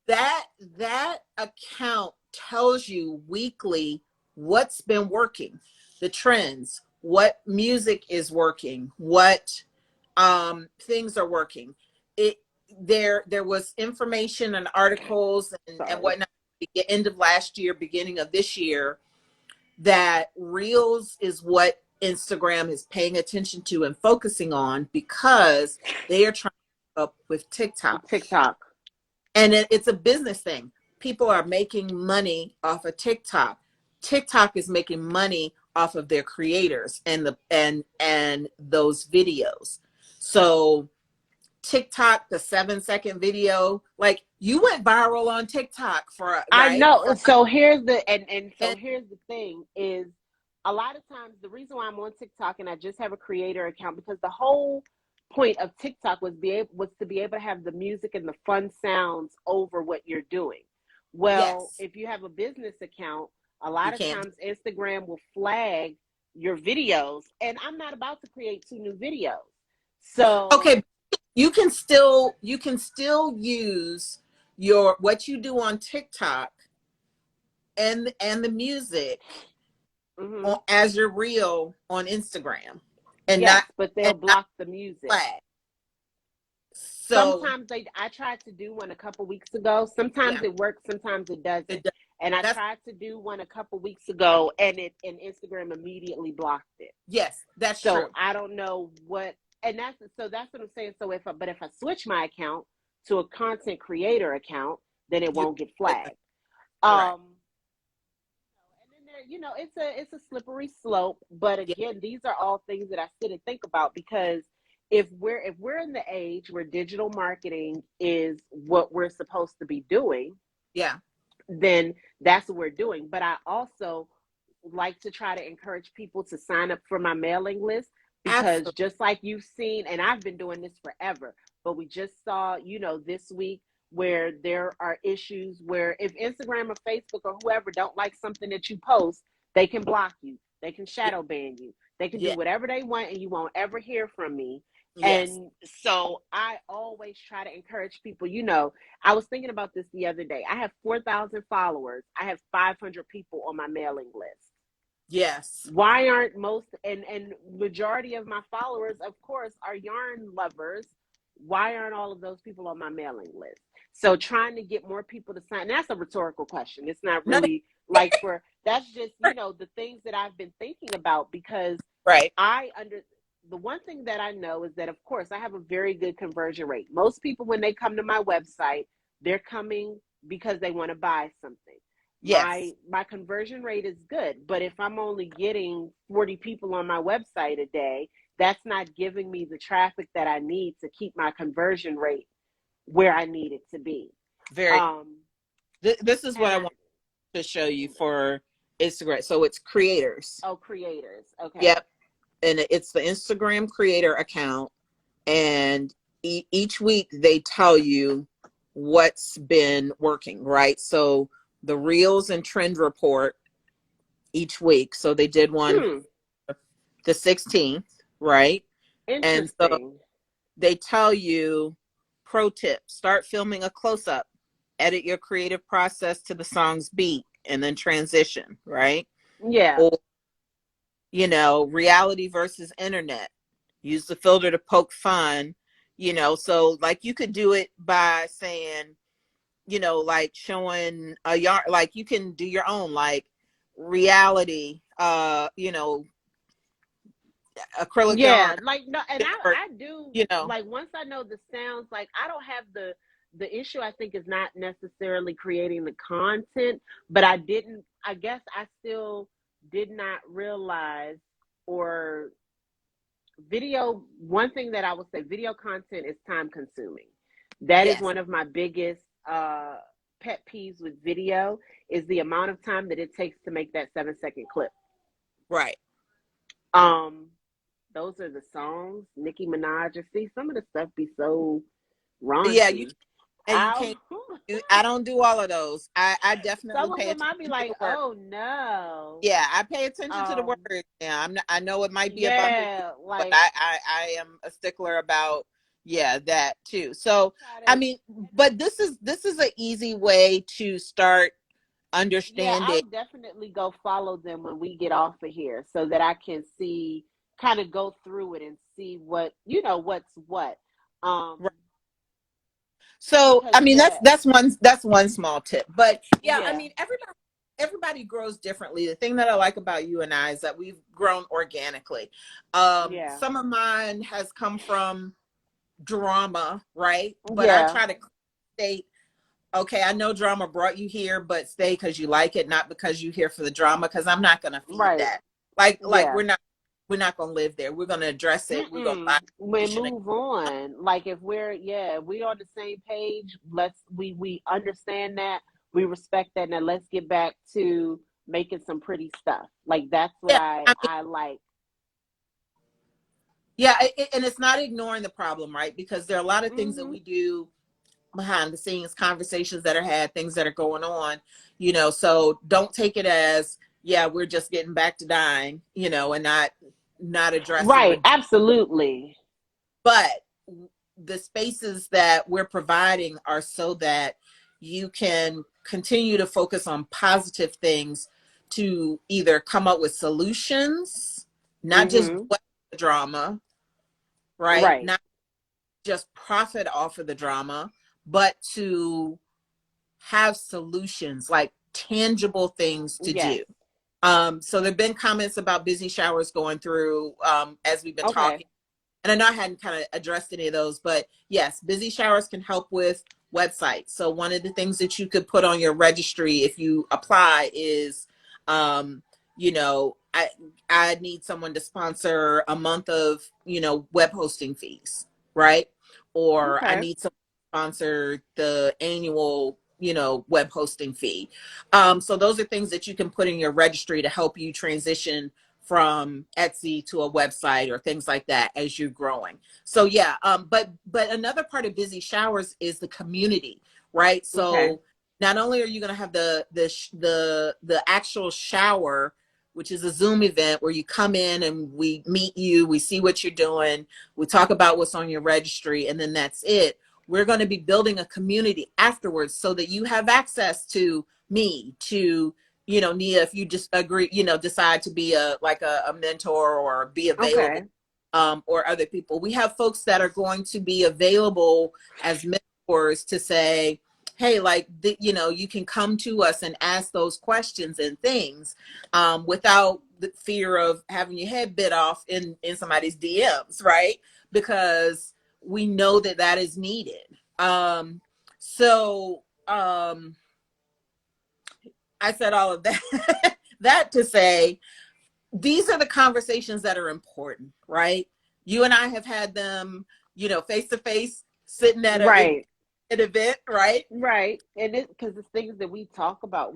that account tells you weekly what's been working, the trends, what music is working, what things are working. It there was information and articles and Sorry. whatnot at the end of last year, beginning of this year, that Reels is what Instagram is paying attention to and focusing on, because they are trying to keep up with TikTok. TikTok. And it's a business thing. People are making money off of TikTok. TikTok is making money off of their creators and and those videos. So TikTok, the 7-second video, like you went viral on TikTok for I right know. for So here's the and so and here's the thing is, a lot of times the reason why I'm on TikTok and I just have a creator account, because the whole point of TikTok was to be able to have the music and the fun sounds over what you're doing. Well, yes, if you have a business account, a you lot of can't. times Instagram will flag your videos, and I'm not about to create 2 new videos. So, Okay, you can still use your what you do on TikTok and the music mhm. as your reel on Instagram, and Yes, not but they'll and not block the music. flag. So Sometimes I tried to do one a couple weeks ago. Sometimes yeah, it works, sometimes it doesn't. it does. And I That's tried to do one a couple weeks ago, and Instagram immediately blocked it. yes, that's So true. I don't know what, and that's what I'm saying. So if I switch my account to a content creator account, then it You won't get flagged. correct. And then there, it's a slippery slope. But Yeah, again, these are all things that I sit and think about, because if we're in the age where digital marketing is what we're supposed to be doing, yeah, then that's what we're doing. But I also like to try to encourage people to sign up for my mailing list, because absolutely. just like you've seen, and I've been doing this forever, but we just saw, this week, where there are issues where if Instagram or Facebook or whoever don't like something that you post, they can block you, they can Yeah, shadow ban you, they can do yeah, whatever they want, and you won't ever hear from me. yes, And so I always try to encourage people. I was thinking about this the other day. I have 4,000 followers. I have 500 people on my mailing list. Yes. Why aren't most and majority of my followers, of course, are yarn lovers? Why aren't all of those people on my mailing list? So trying to get more people to sign, that's a rhetorical question. It's not No, really like for that's just, the things that I've been thinking about, because right. I under the one thing that I know is that, of course, I have a very good conversion rate. Most people, when they come to my website, they're coming because they want to buy something. Yes. My conversion rate is good, but if I'm only getting 40 people on my website a day, that's not giving me the traffic that I need to keep my conversion rate where I need it to be. Very. Um, This is what and I I want to show you for Instagram. So it's creators. Oh, creators. Okay. Yep. And it's the Instagram creator account. And each week they tell you what's been working, right? So the reels and trend report each week. So they did one Hmm. the 16th, right? And so Interesting. they tell you pro tip, start filming a close up, edit your creative process to the song's beat, and then transition, right? Yeah. Or, reality versus internet. Use the filter to poke fun, so like you could do it by saying, like showing a yarn, like you can do your own, like reality, acrylic yarn, Yeah, like no, and or, I do, you know, like, once I know the sounds, like I don't have the issue, I think, is not necessarily creating the content, but I guess I still did not realize, or one thing that I would say, video content is time consuming. That is yes, one of my biggest pet peeves with video, is the amount of time that it takes to make that 7-second clip. right. Um, those are the songs. Nicki Minaj. See, some of the stuff be so Yeah, raunchy. you Ow. can't I don't do all of those. I definitely Some of pay them attention I'd be to like, the word. oh no. Yeah, I pay attention to the Um, words. Yeah, I know it might be a bumpy, yeah, but like I am a stickler about, yeah, that too. So try I to mean, but this is an easy way to start yeah, understanding. I'll definitely go follow them when we get off of here, so that I can see, kind of go through it and see what's what. Um, So because I mean, yeah, that's one small tip. But yeah, I yeah, mean, everybody grows differently. The thing that I like about you and I is that we've grown organically. yeah, Some of mine has come from drama, right? But I yeah, try to state, okay, I know drama brought you here, but stay because you like it, not because you're here for the drama, because I'm not gonna feed right, that. Like yeah. we're not gonna live there. We're gonna address it. We're gonna Mm-mm. buy We information. move on. Like, if we on the same page, we understand that, we respect that. Now let's get back to making some pretty stuff. Like, that's what Yeah, I I mean, I like. yeah, and it's not ignoring the problem, right? Because there are a lot of things that Mhm. we do behind the scenes, conversations that are had, things that are going on, so don't take it as, yeah, we're just getting back to dying, and not addressing Right, the, absolutely. but the spaces that we're providing are so that you can continue to focus on positive things, to either come up with solutions, not just Mhm. what the drama, right? Right. Not just profit off of the drama, but to have solutions, like tangible things to Yes. do. So there've been comments about busy showers going through, as we've been Okay. talking. And I know I hadn't kind of addressed any of those, but yes, busy showers can help with websites. So one of the things that you could put on your registry if you apply is, you know, I I need someone to sponsor a month of, web hosting fees, right? Or I Okay. need someone to sponsor the annual, web hosting fee. So those are things that you can put in your registry to help you transition from Etsy to a website or things like that as you're growing. So yeah, but another part of busy showers is the community, right? Okay. So not only are you going to have the actual shower, which is a Zoom event where you come in and we meet you, we see what you're doing, we talk about what's on your registry, and then that's it. We're going to be building a community afterwards so that you have access to me, to Nia, if you just agree, decide to be a mentor or be available, Okay. or other people. We have folks that are going to be available as mentors to say, hey, you can come to us and ask those questions and things, without the fear of having your head bit off in somebody's DMs, right? Because we know that is needed. So I said all of that that to say these are the conversations that are important, right? You and I have had them, face to face, sitting at Right. an event, right? Right. And it because it's things that we talk about.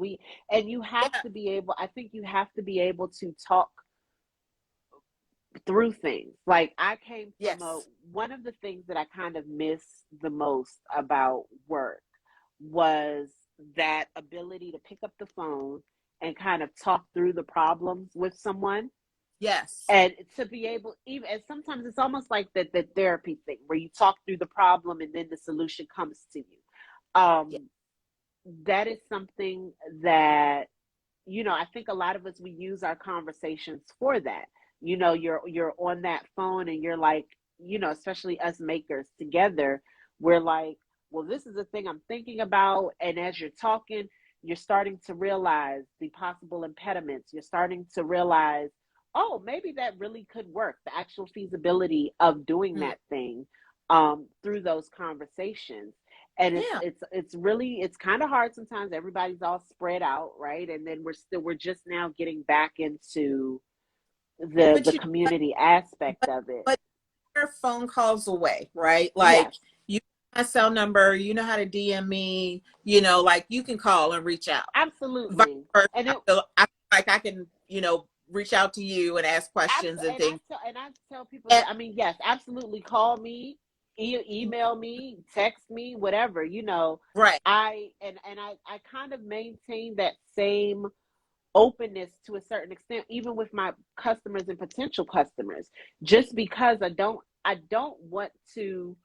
And you have Yeah. to be able, I think you have to be able to talk through things. Like I came from Yes. one of the things that I kind of miss the most about work was that ability to pick up the phone and kind of talk through the problems with someone, Yes. and to be able, even, and sometimes it's almost like the therapy thing where you talk through the problem and then the solution comes to you. Yeah. That is something that, I think a lot of us, we use our conversations for that. You're on that phone and you're like, especially us makers together, we're like, well, this is the thing I'm thinking about. And as you're talking, you're starting to realize the possible impediments. You're starting to realize, oh, maybe that really could work, the actual feasibility of doing Mm. that thing, through those conversations. And Yeah. it's really, it's kind of hard sometimes. Everybody's all spread out, right? And then we're just now getting back into But the community aspect but of it. but they're phone calls away, right? Yes, Like, you have my cell number, you know how to DM me, like you can call and reach out. Vice absolutely. versa. And I feel like I can, reach out to you and ask questions and things. and I tell people And that, I mean, yes, absolutely, call me, email me, text me, whatever, right. I kind of maintain that same openness to a certain extent, even with my customers and potential customers, just because I don't want to,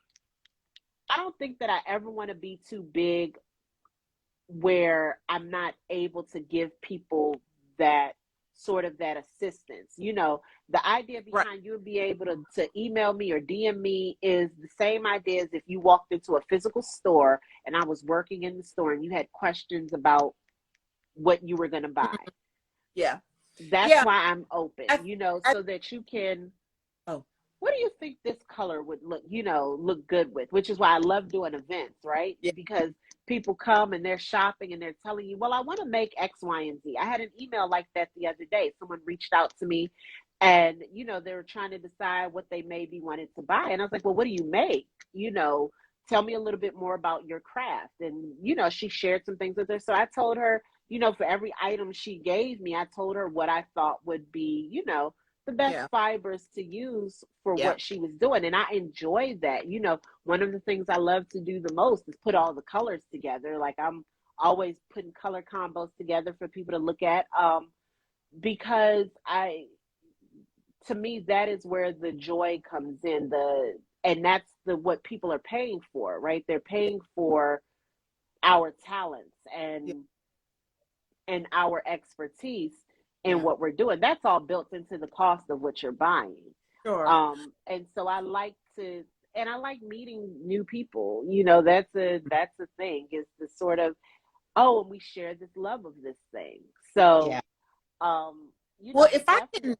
I don't think that I ever want to be too big where I'm not able to give people that sort of that assistance. The idea Right. behind you be able to email me or DM me is the same idea as if you walked into a physical store and I was working in the store and you had questions about what you were going to buy. Yeah. That's Yeah. why I'm open, I, I, so that you can, oh, what do you think this color would look good with? Which is why I love doing events, right? yeah. Because people come and they're shopping and they're telling you, well, I want to make X, Y, and Z. I had an email like that the other day. Someone reached out to me and, they were trying to decide what they maybe wanted to buy. And I was like, well, what do you make? Tell me a little bit more about your craft. And, she shared some things with her. So I told her, for every item she gave me, I told her what I thought would be, the best Yeah. fibers to use for Yeah. what she was doing. And I enjoyed that. One of the things I love to do the most is put all the colors together. Like I'm always putting color combos together for people to look at. Because to me, that is where the joy comes in. And that's what people are paying for, right? They're paying for our talents Yeah. and our expertise in Yeah. what we're doing. That's all built into the cost of what you're buying. Sure. And so I like meeting new people. That's a thing, is the sort of, oh, and we share this love of this thing. So, Yeah. um, Well, if I definitely.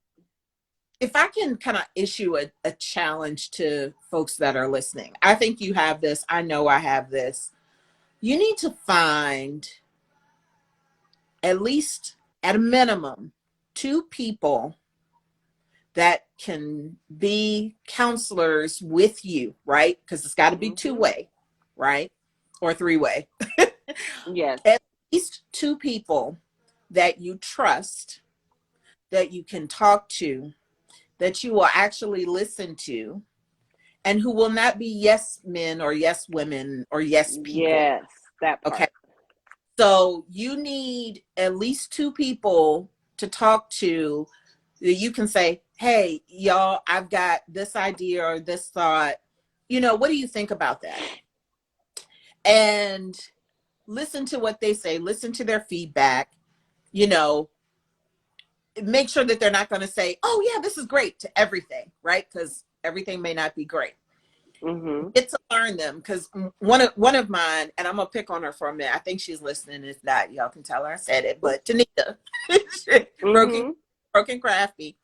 can kind of issue a challenge to folks that are listening, I think you have this. I know I have this. You need to find at least, at a minimum, two people that can be counselors with you, right? Because it's got to be Hmm. two-way, right? Or three-way. Yes. At least two people that you trust, that you can talk to, that you will actually listen to, and who will not be yes men or yes women or yes people. Yes, that Okay. part. So you need at least two people to talk to that you can say, hey, y'all, I've got this idea or this thought. What do you think about that? And listen to what they say, listen to their feedback, you know, make sure that they're not going to say, oh yeah, this is great to everything, right? Because everything may not be great. Mm-hmm. Get to learn them, because one of mine, and I'm gonna pick on her for a minute. I think she's listening. If not, y'all can tell her I said it. But Tanita, broken Mm-hmm. broken crafty.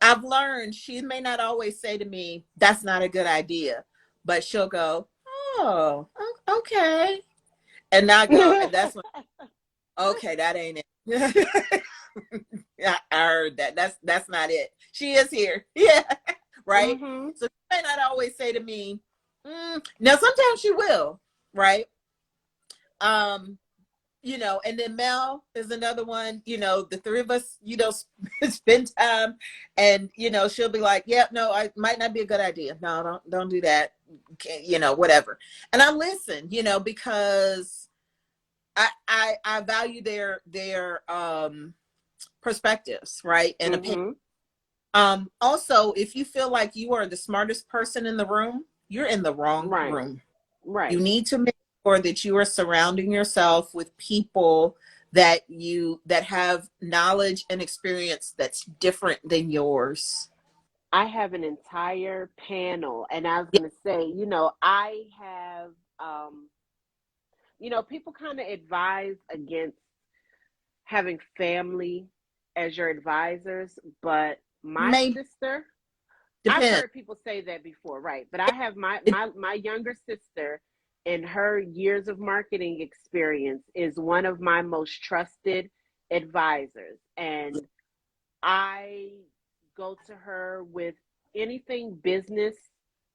I've learned she may not always say to me, "That's not a good idea," but she'll go, "Oh, okay," and I go, and that's when, okay, that ain't it. I heard that. That's not it. She is here. Yeah. Right. Mm-hmm. So she may not always say to me, now sometimes she will, right? Um, and then Mel is another one, the three of us, spend time, and she'll be like, yep, no, I might not be a good idea. No, don't do that. Whatever. And I listen, because I value their perspectives, right? And opinions. Mm-hmm. Also, if you feel like you are the smartest person in the room, you're in the wrong Right. room. You Right. need to make sure that you are surrounding yourself with people that have knowledge and experience that's different than yours. I have an entire panel, and I was Yeah, going to say, I have, people kind of advise against having family as your advisors, but my may sister, I've depend. heard people say that before, right? But I have my It, my my younger sister, in her years of marketing experience, is one of my most trusted advisors, and I go to her with anything business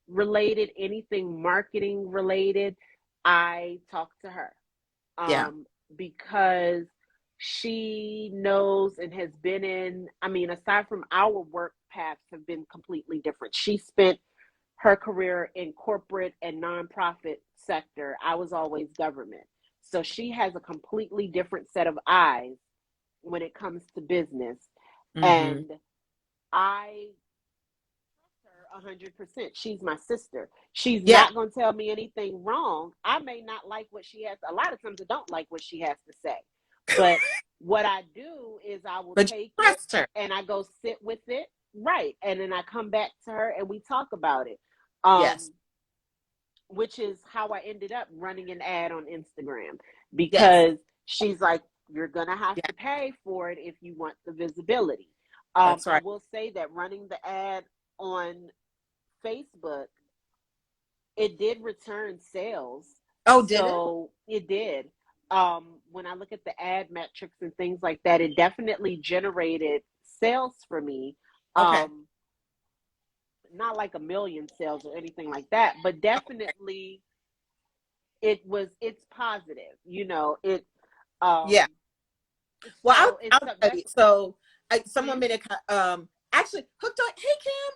related, anything marketing related. I talk to her, yeah, because she knows and has been in, I mean, aside from our work paths have been completely different. She spent her career in corporate and nonprofit sector. I was always government. So she has a completely different set of eyes when it comes to business. mm-hmm. And I trust her 100%. She's my sister. She's Yeah, not going to tell me anything wrong. I may not like what she has. A lot of times I don't like what she has to say. But what I do is I will but you take it trust her. and I go sit with it. Right. And then I come back to her and we talk about it. Yes, Which is how I ended up running an ad on Instagram, yes, because she's like, you're going to have yeah, to pay for it if you want the visibility. that's I right. will say that running the ad on Facebook, it did return sales. Oh, did it? So it did. When I look at the ad metrics and things like that, it definitely generated sales for me. Okay. Um, Not like a million sales or anything like that, but definitely it's positive, it Yeah. um Well, I'll, so it's I'll tell that's you. So, someone hmm? made actually hooked on. Hey, Kim.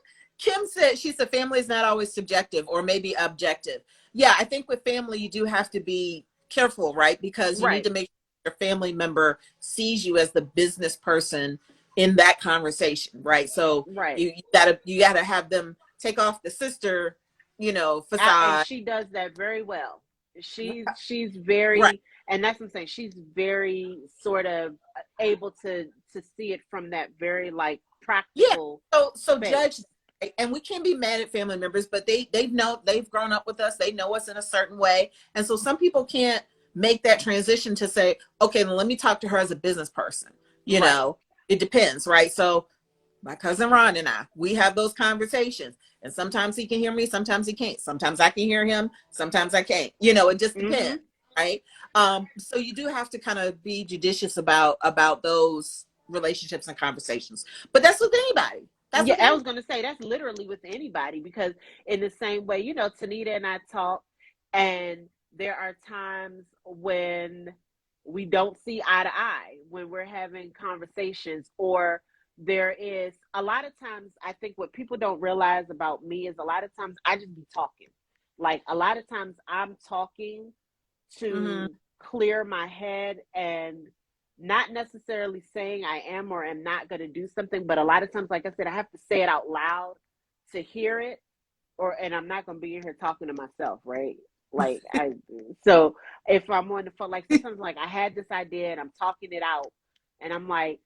Kim said she said family is not always subjective or maybe objective. Yeah, I think with family you do have to be careful, right? Because you need Right, to make sure your family member sees you as the business person in that conversation, right? So right. you gotta have them take off the sister, And facade. she does that very well. She's Right. very, and that's what I'm saying, she's very sort of able to see it from that very like Yeah. practical So space. judge, and we can't be mad at family members, but they've grown up with us. They know us in a certain way, and so some people can't make that transition to say, okay, then let me talk to her as a business person. Right. It depends, right? So my cousin Ron and we have those conversations, and sometimes he can hear me, sometimes he can't. Sometimes I can hear him, sometimes I can't. It just Mm-hmm. depends, right? So you do have to kind of be judicious about those relationships and conversations, but that's with anybody. That's Yeah, with I anybody. was gonna say that's literally with anybody, because in the same way, Tanita and I talk, and there are times when we don't see eye to eye when we're having conversations, or there is a lot of times, I think what people don't realize about me is a lot of times I just be talking. Like a lot of times I'm talking Mm-hmm. to clear my head, and not necessarily saying I am or am not going to do something, but a lot of times, like I said, I have to say it out loud to hear it, and I'm not going to be in here talking to myself, right? Like so if I'm on the phone, like sometimes like I had this idea and I'm talking it out, And I'm like,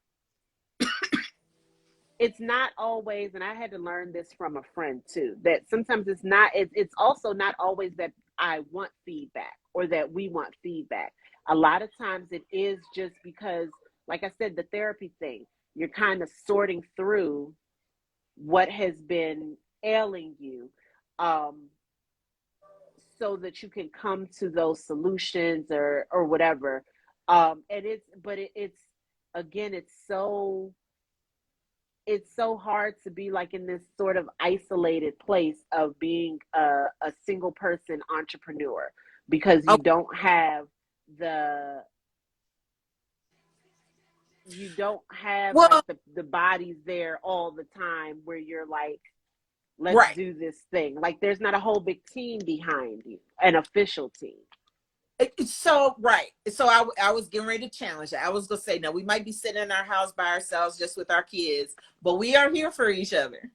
it's not always, and I had to learn this from a friend too, that sometimes it's also not always that I want feedback or that we want feedback. A lot of times it is just because, like I said, the therapy thing, you're kind of sorting through what has been ailing you, um, so that you can come to those solutions or whatever. And it's again, it's so hard to be like in this sort of isolated place of being a single person entrepreneur, because Oh, the you don't have like well, the bodies there all the time where you're like, let's right. do this thing. Like there's not a whole big team behind you, an official team. So right. So I was getting ready to challenge that. I was gonna say, no, we might be sitting in our house by ourselves just with our kids, but we are here for each other.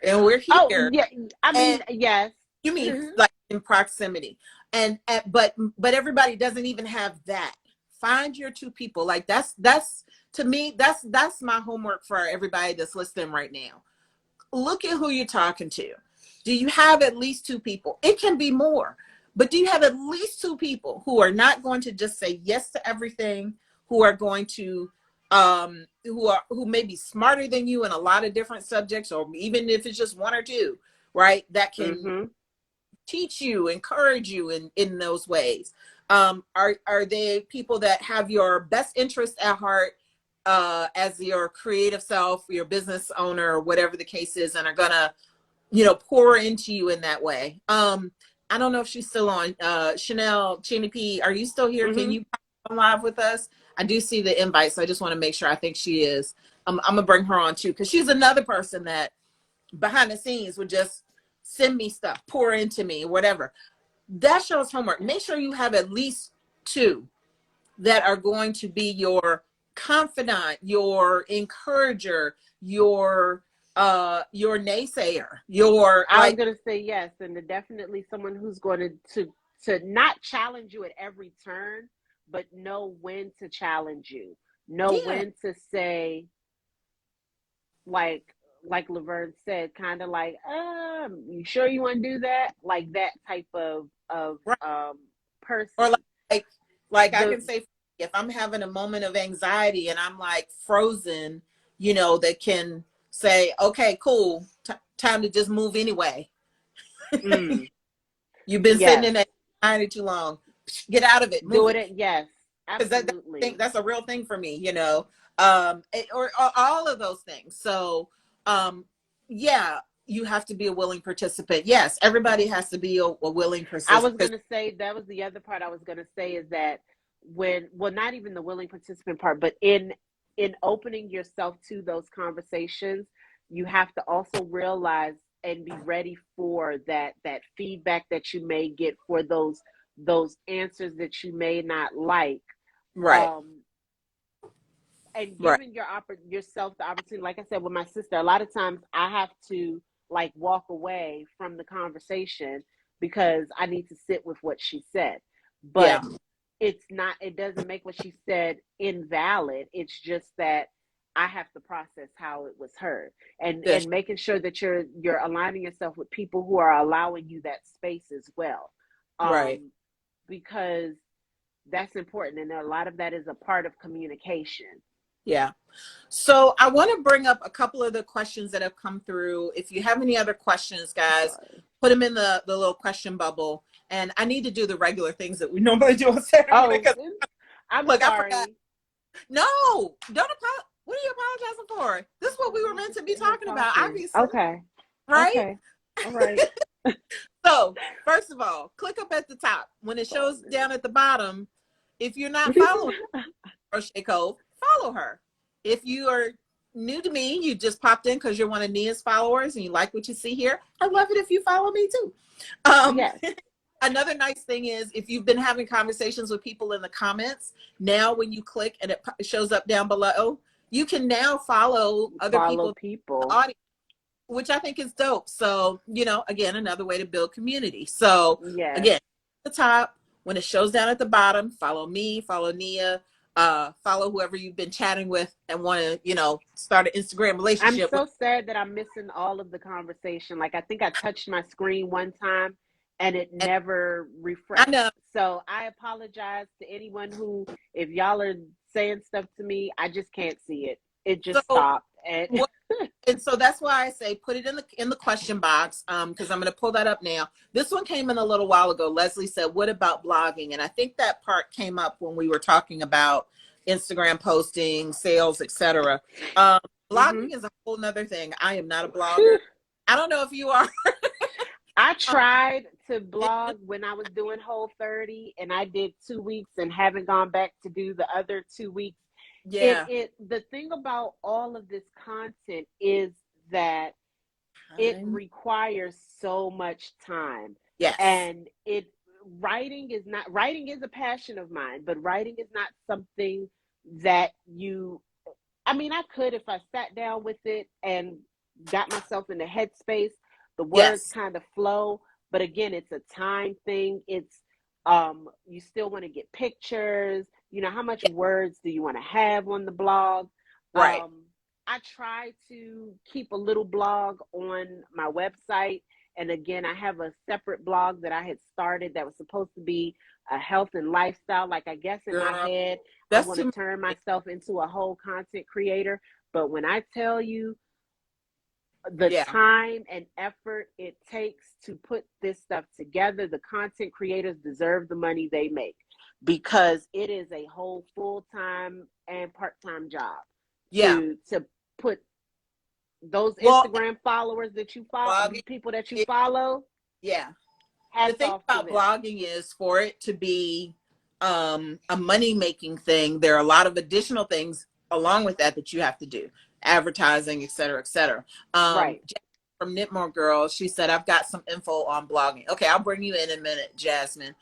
And we're Oh here. yeah, I And mean yes. you mean like in proximity. And but everybody doesn't even have that. Find your two people. Like that's to me, that's my homework for everybody that's listening right now. Look at who you're talking to. Do you have at least two people? It can be more, but do you have at least two people who are not going to just say yes to everything, who are going to who may be smarter than you in a lot of different subjects, or even if it's just one or two, right? That can Mm-hmm. teach you, encourage you in those ways. Are they people that have your best interest at heart, as your creative self, your business owner, or whatever the case is, and are gonna, pour into you in that way? I don't know if she's still on. Chanel Cheney P, are you still here? Can Mm-hmm. you come live with us? I do see the invite, so I just want to make sure. I think she is. I'm gonna bring her on too, because she's another person that behind the scenes would just send me stuff, pour into me, whatever. That shows homework. Make sure you have at least two that are going to be your confidant, your encourager, your naysayer, your I was like, gonna say yes, and definitely someone who's going to not challenge you at every turn, but know when to challenge you, know yeah, when to say, like Laverne said, kind of like, you sure you want to do that? Like that type of right. Or person. like I The can say, if I'm having a moment of anxiety and I'm like frozen, that can say, okay, cool, time to just move anyway. mm, You've been sitting yes, in that anxiety too long. Get out of it, move do it. it. Yes, Because absolutely. that's a real thing for me, or all of those things. So, yeah, you have to be a willing participant. Yes, everybody has to be a willing I was participant. gonna say that was the other part I was gonna say is that well, not even the willing participant part, but in opening yourself to those conversations, you have to also realize and be ready for that feedback that you may get, for those answers that you may not like. Right, Um, and right, giving yourself the opportunity, like I said with my sister, a lot of times I have to like walk away from the conversation because I need to sit with what she said. yeah, But it doesn't make what she said invalid. It's just that I have to process how it was heard, that's and making sure that you're aligning yourself with people who are allowing you that space as well. right, Um, because that's important, and a lot of that is a part of communication. yeah. So I want to bring up a couple of the questions that have come through. If you have any other questions, guys, Sorry. put them in the little question bubble. And I need to do the regular things that we normally do on Saturday morning, Oh, because I'm look, I forgot. sorry. No, don't apologize. What are you apologizing for? This is what Because we were I'm meant just to be sitting here talking about, talking. obviously, Okay. right? Okay. All right. So, first of all, click up at the top. When it shows down at the bottom, if you're not following Crochet Cove, follow her. If you are new to me, you just popped in because you're one of Nia's followers and you like what you see here, I love it if you follow me too. Um, Yes. Another nice thing is, if you've been having conversations with people in the comments, now when you click and it shows up down below, you can now follow other Follow people in the people. audience, which I think is dope. So, again, another way to build community. So Yes. again, at the top, when it shows down at the bottom, follow me, follow Nia. follow whoever you've been chatting with and want to, start an Instagram I'm relationship with. so sad that I'm missing all of the conversation. Like, I think I touched my screen one time and it And never I refreshed. know. So I apologize to anyone who, if y'all are saying stuff to me, I just can't see it. It just So stopped. And what? And so that's why I say put it in the question box, because I'm going to pull that up now. This one came in a little while ago. Leslie said, "What about blogging?" And I think that part came up when we were talking about Instagram posting, sales, etc. hmm Blogging is a whole nother thing. I am not a blogger. I don't know if you are. I tried to Did blog you? when I was doing Whole30, and I did 2 weeks and haven't gone back to do the other 2 weeks. Yeah. The thing about all of this content is that it Time. requires so much time. Yes. And writing is a passion of mine, but writing is not something that you, I mean, I could, if I sat down with it and got myself in the headspace, the words Yes. kind of flow. But again, it's a time thing. It's you still want to get pictures. You know, how much Yeah. words do you want to have on the blog? Right. Um, I try to keep a little blog on my website. And again, I have a separate blog that I had started that was supposed to be a health and lifestyle. Like, I guess in my Girl, head, I that's want to too turn much. myself into a whole content creator. But when I tell you the Yeah. time and effort it takes to put this stuff together, the content creators deserve the money they make, because it is a whole full-time and part-time job Yeah. to put those Well, Instagram followers that you follow, blogging. people that you It, follow, yeah. The hats thing off to about them. blogging is for it to be a money making thing, there are a lot of additional things along with that you have to do, advertising, et cetera, et cetera. Right. Jasmine from Knitmore Girls, she said, "I've got some info on blogging." Okay, I'll bring you in a minute, Jasmine.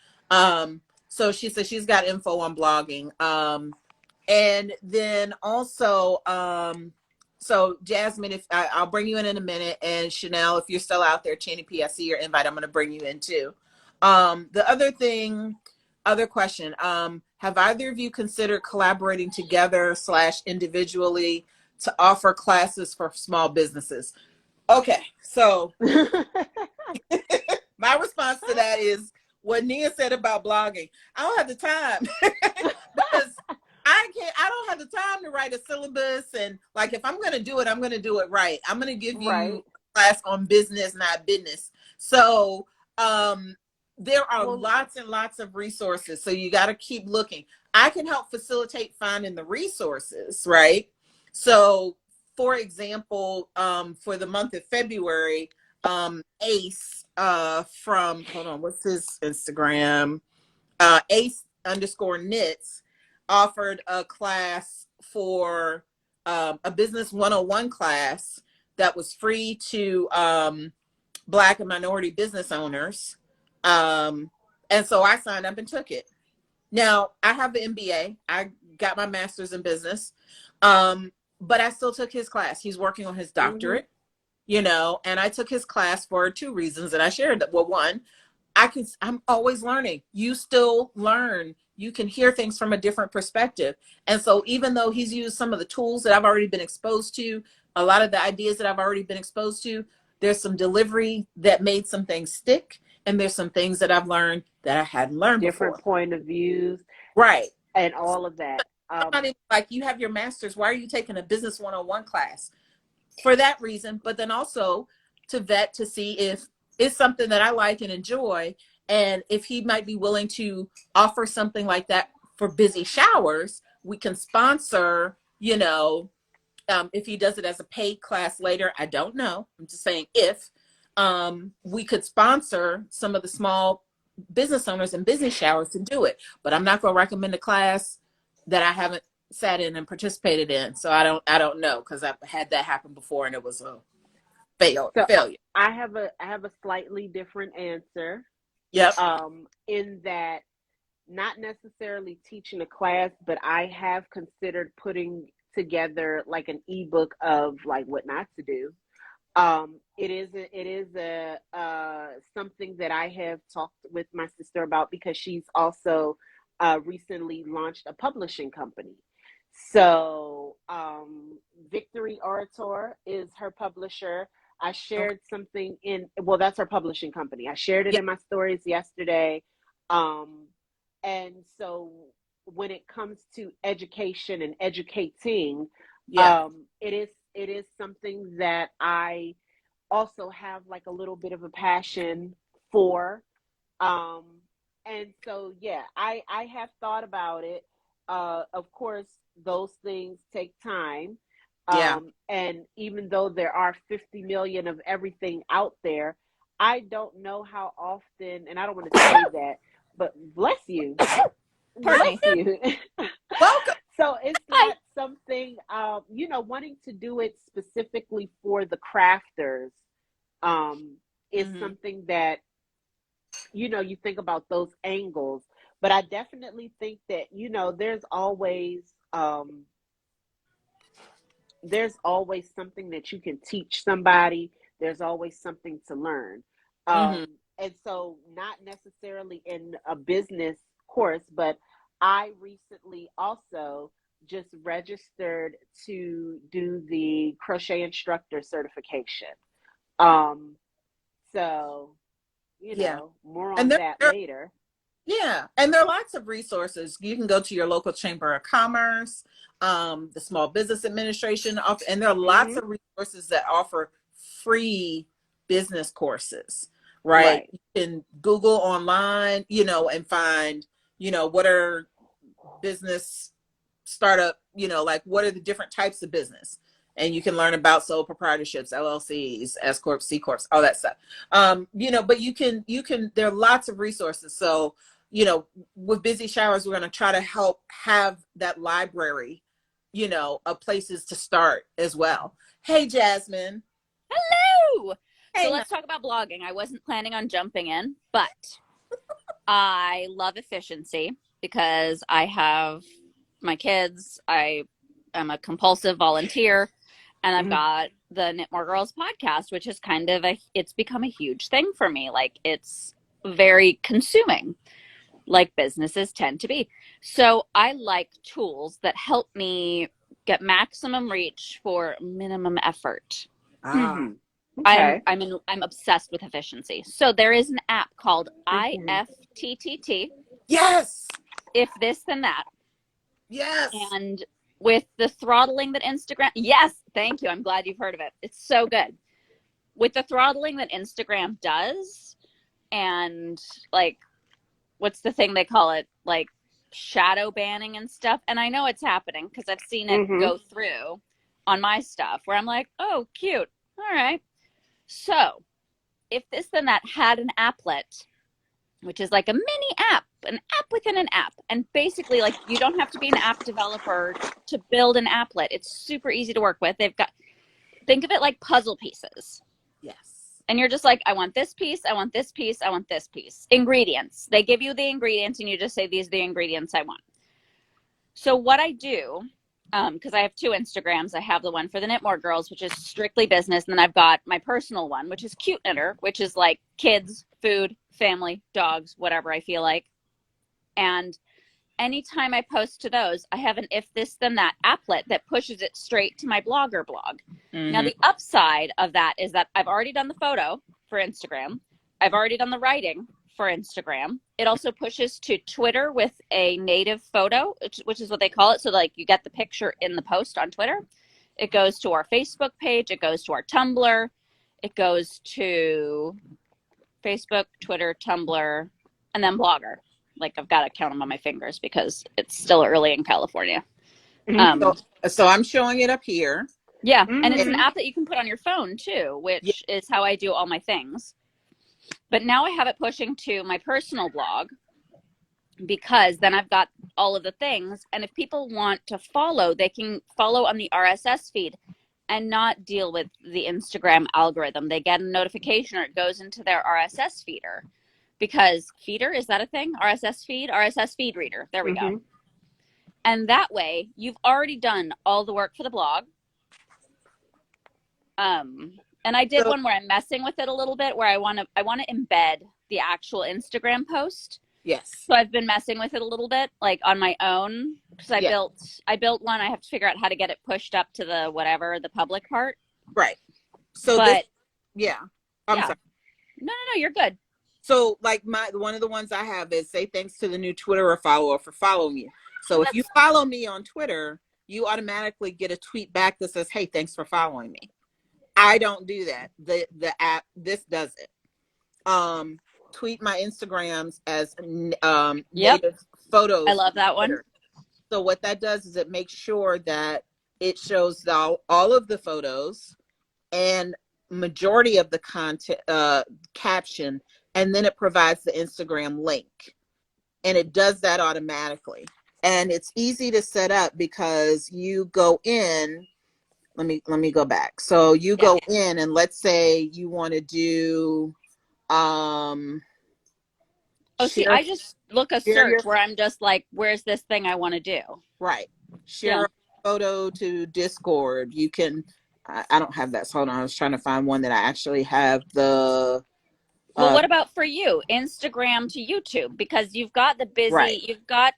So she said she's got info on blogging. And then also, so Jasmine, if I'll bring you in a minute, and Chanel, if you're still out there, Channy P, I see your invite. I'm going to bring you in too. The other question, have either of you considered collaborating together / individually to offer classes for small businesses? Okay, so my response to that is what Nia said about blogging. I don't have the time because I don't have the time to write a syllabus, and like if I'm going to do it, I'm going to do it right. I'm going to give you Right. a class on business, not business. So there are Well, lots and lots of resources. So you got to keep looking. I can help facilitate finding the resources, right? So for example, for the month of February, Ace from, hold on, what's his Instagram? Ace underscore knits offered a class for a business 101 class that was free to Black and minority business owners. And so I signed up and took it. Now I have the MBA. I got my master's in business. But I still took his class. He's working on his mm-hmm. doctorate, and I took his class for two reasons. And I shared that. Well, one, I'm always learning. You still learn. You can hear things from a different perspective. And so even though he's used some of the tools that I've already been exposed to, a lot of the ideas that I've already been exposed to, there's some delivery that made some things stick. And there's some things that I've learned that I hadn't learned Different before. point of views Right. and all of that. Somebody like, you have your master's. Why are you taking a business 101 class? For that reason, but then also to vet to see if it's something that I like and enjoy, and if he might be willing to offer something like that for busy showers. We can sponsor, if he does it as a paid class later, I don't know. I'm just saying if we could sponsor some of the small business owners and business showers to do it. But I'm not going to recommend a class that I haven't sat in and participated in. So I don't know, because I've had that happen before and it was a So failure. I have a slightly different answer. Yep. In that, not necessarily teaching a class, but I have considered putting together like an ebook of like what not to do. It is a something that I have talked with my sister about, because she's also recently launched a publishing company. So Victory Orator is her publisher. I Okay. shared something well, that's her publishing company. I shared it Yeah. in my stories yesterday. Um, and so when it comes to education and educating, Yeah. it is something that I also have like a little bit of a passion for. Um, and so, yeah, I have thought about it. Of course, those things take time. Yeah. And even though there are 50 million of everything out there, I don't know how often, and I don't want to say that, but bless you, Pardon bless me. you. Welcome. So it's Hi. not something, wanting to do it specifically for the crafters is Hmm. something that you think about those angles, but I definitely think that there's always something that you can teach somebody. There's always something to learn. Hmm. And so not necessarily in a business course, but I recently also just registered to do the crochet instructor certification. um so Yeah. more And on that later. yeah, and there are lots of resources. You can go to your local chamber of commerce, the Small Business Administration, and there are lots Hmm. of resources that offer free business courses, right? Right. You can Google online, and find, what are business startup, like what are the different types of business? And you can learn about sole proprietorships, LLCs, S corps, C corps, all that stuff. But there are lots of resources. So, with Busy Showers, we're going to try to help have that library, of places to start as well. Hey, Jasmine. Hello. So Hey, let's talk about blogging. I wasn't planning on jumping in, but I love efficiency because I have my kids. I am a compulsive volunteer, and I've Hmm. got the Knit More Girls podcast, which is it's become a huge thing for me. Like it's very consuming, like businesses tend to be. So I like tools that help me get maximum reach for minimum effort. ah, Hmm. Okay. I'm obsessed with efficiency. So there is an app called Hmm. IFTTT, yes, if this then that. yes. And with the throttling that Instagram, yes, thank you. I'm glad you've heard of it. It's so good. With the throttling that Instagram does, and like, what's the thing they call it? Like shadow banning and stuff. And I know it's happening because I've seen it Hmm. go through on my stuff where I'm like, oh, cute. All right. So if this then that had an applet, which is like a mini app, an app within an app. And basically, like, you don't have to be an app developer to build an applet. It's super easy to work with. Think of it like puzzle pieces. Yes. And you're just like, I want this piece, I want this piece, I want this piece. Ingredients. They give you the ingredients, and you just say, these are the ingredients I want. So, what I do, because I have two Instagrams. I have the one for the Knit More Girls, which is strictly business. And then I've got my personal one, which is Cute Knitter, which is like kids, food, family, dogs, whatever I feel like. And anytime I post to those, I have an if this then that applet that pushes it straight to my Blogger blog. Now, Mm-hmm. the upside of that is that I've already done the photo for Instagram. I've already done the writing for Instagram. It also pushes to Twitter with a native photo, which is what they call it. So, like, you get the picture in the post on Twitter. It goes to our Facebook page. It goes to our Tumblr. It goes to Facebook, Twitter, Tumblr, and then Blogger. Like, I've got to count them on my fingers because it's still early in California. So, Um, so I'm showing it up here. yeah, and it's an Hmm. app that you can put on your phone too, Yeah. which is how I do all my things. But now I have it pushing to my personal blog because then I've got all of the things. And if people want to follow, they can follow on the RSS feed and not deal with the Instagram algorithm. They get a notification or it goes into their RSS feeder. Because feeder, is that a thing? RSS feed? RSS feed reader. There we go. Hmm. And that way, you've already done all the work for the blog. And I did So, one where I'm messing with it a little bit, where I want to embed the actual Instagram post. Yes. So I've been messing with it a little bit, like on my own, because Yeah. I built one. I have to figure out how to get it pushed up to the whatever, the public part. Right. So this, But yeah. I'm yeah, sorry. no, you're good. So like one of the ones I have is say thanks to the new Twitter follower for following you. So Oh, if you follow me on Twitter, you automatically get a tweet back that says, "Hey, thanks for following me." I don't do that. The app this does it. Tweet my Instagrams as Yep, native I photos love on that one. Twitter. So what that does is it makes sure that it shows all of the photos and majority of the content caption, and then it provides the Instagram link, and it does that automatically. And it's easy to set up because you go in. Let me go back. So you Yeah. go in, and let's say you want to do um Oh, see, share I just look a share search your where I'm just like, where's this thing I want to do? right Yeah. share a photo to Discord. You can I don't have that, so hold on, I was trying to find one that I actually have the Well, uh what about for you? Instagram to YouTube, because right you've got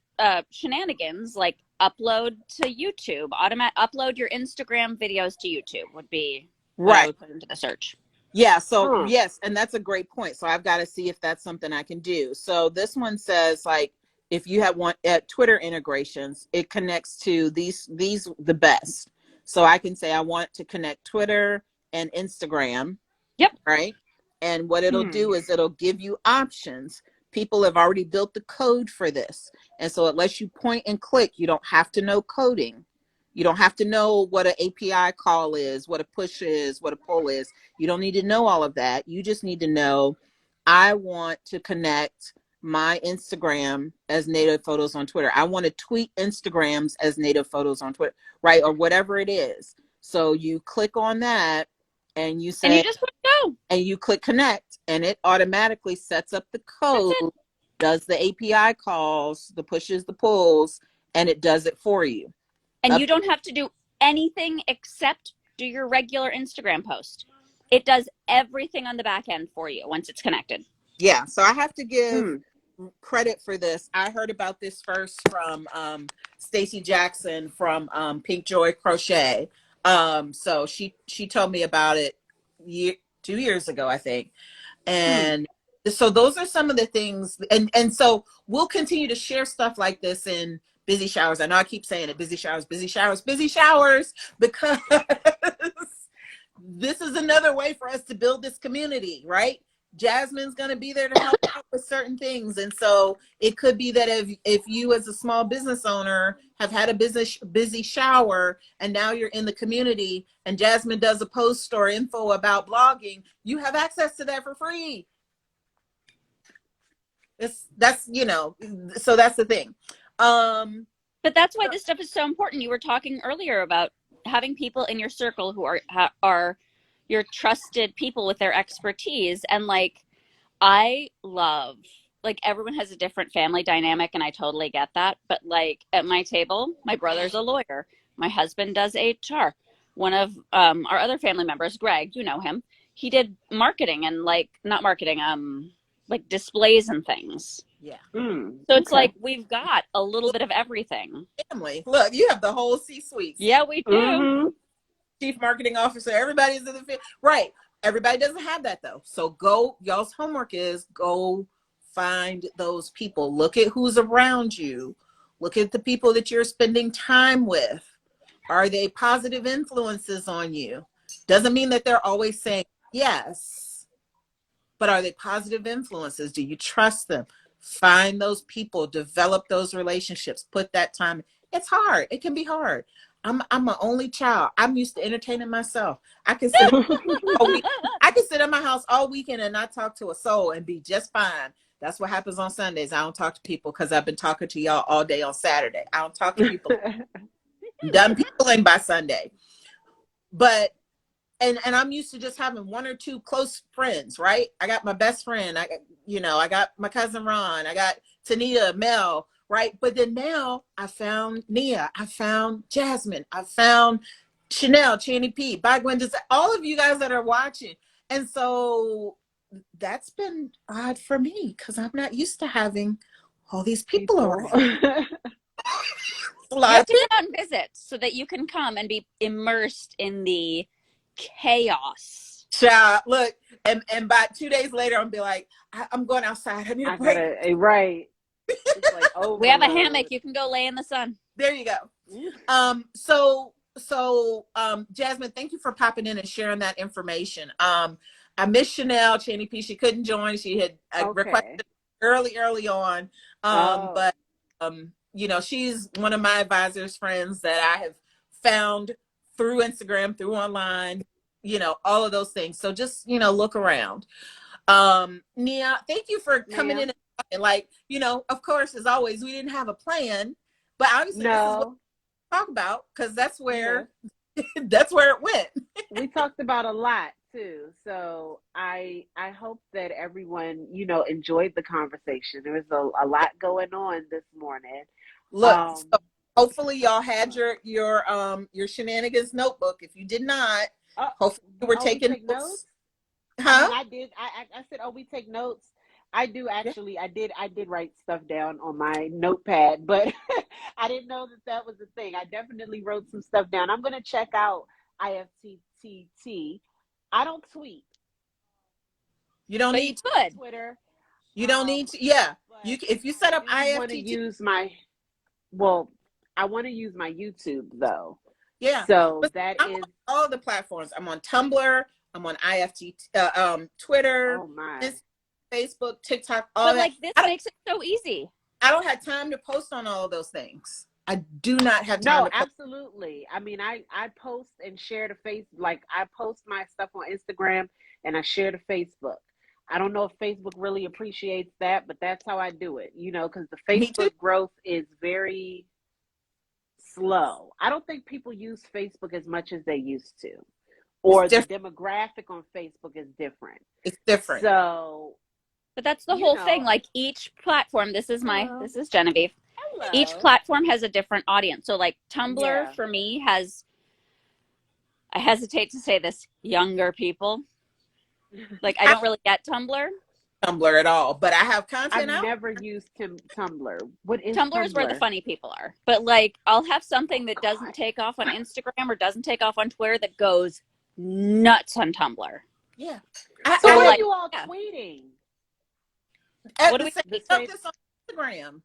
shenanigans, like upload to YouTube, upload your Instagram videos to YouTube would be what I right. would put into the search. Yeah, so Hmm. yes, and that's a great point. So I've got to see if that's something I can do. So this one says like if you have one at Twitter integrations, it connects to these the best. So I can say I want to connect Twitter and Instagram, Yep. right? And what it'll Hmm. do is it'll give you options. People have already built the code for this. And so it lets you point and click. You don't have to know coding. You don't have to know what an API call is, what a push is, what a pull is. You don't need to know all of that. You just need to know, I want to connect my Instagram as native photos on Twitter. I want to tweet Instagrams as native photos on Twitter, right? Or whatever it is. So you click on that and you And you say, just put go. and you click connect, and it automatically sets up the That's code, it. does the API calls, the pushes, the pulls, and it does it for you. And Up, you don't have to do anything except do your regular Instagram post. It does everything on the back end for you once it's connected. yeah, so I have to give Hmm. credit for this. I heard about this first from Stacy Jackson from Pink Joy Crochet. So she told me about it 2 years ago, I think. Hmm. And so those are some of the things, and so we'll continue to share stuff like this in busy showers. I know I keep saying it, busy showers, busy showers, busy showers, because this is another way for us to build this community, right? Jasmine's going to be there to help out with certain things. And so it could be that if you as a small business owner have had a busy shower and now you're in the community and Jasmine does a post or info about blogging, you have access to that for free. That's so that's the thing. But that's why this stuff is so important. You were talking earlier about having people in your circle who are your trusted people with their expertise. And like, I love, like, everyone has a different family dynamic, and I totally get that. But like at my table, my brother's a lawyer, my husband does HR. One of our other family members, Greg, you know him, he did marketing and like not marketing, like displays and things. Yeah. Hmm. So it's Okay. like we've got a little bit of everything. Family, look, you have the whole C-suite. Yeah, we do. Mm-hmm. Chief marketing officer, everybody's in the field. Right. Everybody doesn't have that though. So go, y'all's homework is go find those people. Look at who's around you. Look at the people that you're spending time with. Are they positive influences on you? Doesn't mean that they're always saying yes, but are they positive influences? Do you trust them? Find those people, develop those relationships, put that time. It's hard. It can be hard. I'm an only child. I'm used to entertaining myself. I can sit all week. I can sit in my house all weekend and not talk to a soul and be just fine. That's what happens on Sundays. I don't talk to people because I've been talking to y'all all day on Saturday. I don't talk to people. I'm done peopling by Sunday. But and I'm used to just having one or two close friends, right? I got my best friend. I got my cousin Ron. I got Tania, Mel, right? But then now I found Nia. I found Jasmine. I found Chanel, Channy P, By Gwen, all of you guys that are watching. And so that's been odd for me because I'm not used to having all these people People. around. A You lot have of to people. come out and visit so that you can come and be immersed in the chaos. Child, look, and by 2 days later, I'll be like, I'm going outside. I need a I break. gotta, right. It's like We have a overload. hammock. You can go lay in the sun. There you go. Jasmine, thank you for popping in and sharing that information. I miss Chanel Chaney P. She couldn't join. She had requested early on. But you know, she's one of my advisors, friends that I have found through Instagram, through online, you know, all of those things. So just, you know, look around. Nia, thank you for coming in and talking. Like, you know, of course, as always, we didn't have a plan, but obviously this is what we talk about, because that's where that's where it went. We talked about a lot too, so I hope that everyone, you know, enjoyed the conversation. There was a lot going on this morning. Look, so hopefully y'all had your Shenanigans notebook. If you did not, hopefully you were taking notes. Huh? I did. I said, we take notes. I do actually. Yeah. I did write stuff down on my notepad, but I didn't know that was a thing. I definitely wrote some stuff down. I'm gonna check out IFTTT. I don't tweet. You don't need Twitter. You don't need to. Yeah, you if you set up IFTTT. Want to use I want to use my YouTube though. Yeah. So but that I'm is on all the platforms. I'm on Tumblr. I'm on Twitter, Facebook, TikTok. All but that. like this makes it so easy. I don't have time to post on all of those things. I do not have time. No, absolutely. I mean, I post and share to Facebook. Like I post my stuff on Instagram and I share to Facebook. I don't know if Facebook really appreciates that, but that's how I do it. You know, because the Facebook growth is very slow. I don't think people use Facebook as much as they used to. Or the demographic on Facebook is different. It's different. So, but that's the whole thing. Like each platform, this is Genevieve. Hello. Each platform has a different audience. So like Tumblr for me has, I hesitate to say this, younger people. Like I don't really get Tumblr at all, but I have content. I've never used Tumblr. What is Tumblr? Is where the funny people are. But like I'll have something that doesn't take off on Instagram or doesn't take off on Twitter that goes nuts on Tumblr. Yeah. So what are you all tweeting? What do we say? This on Instagram.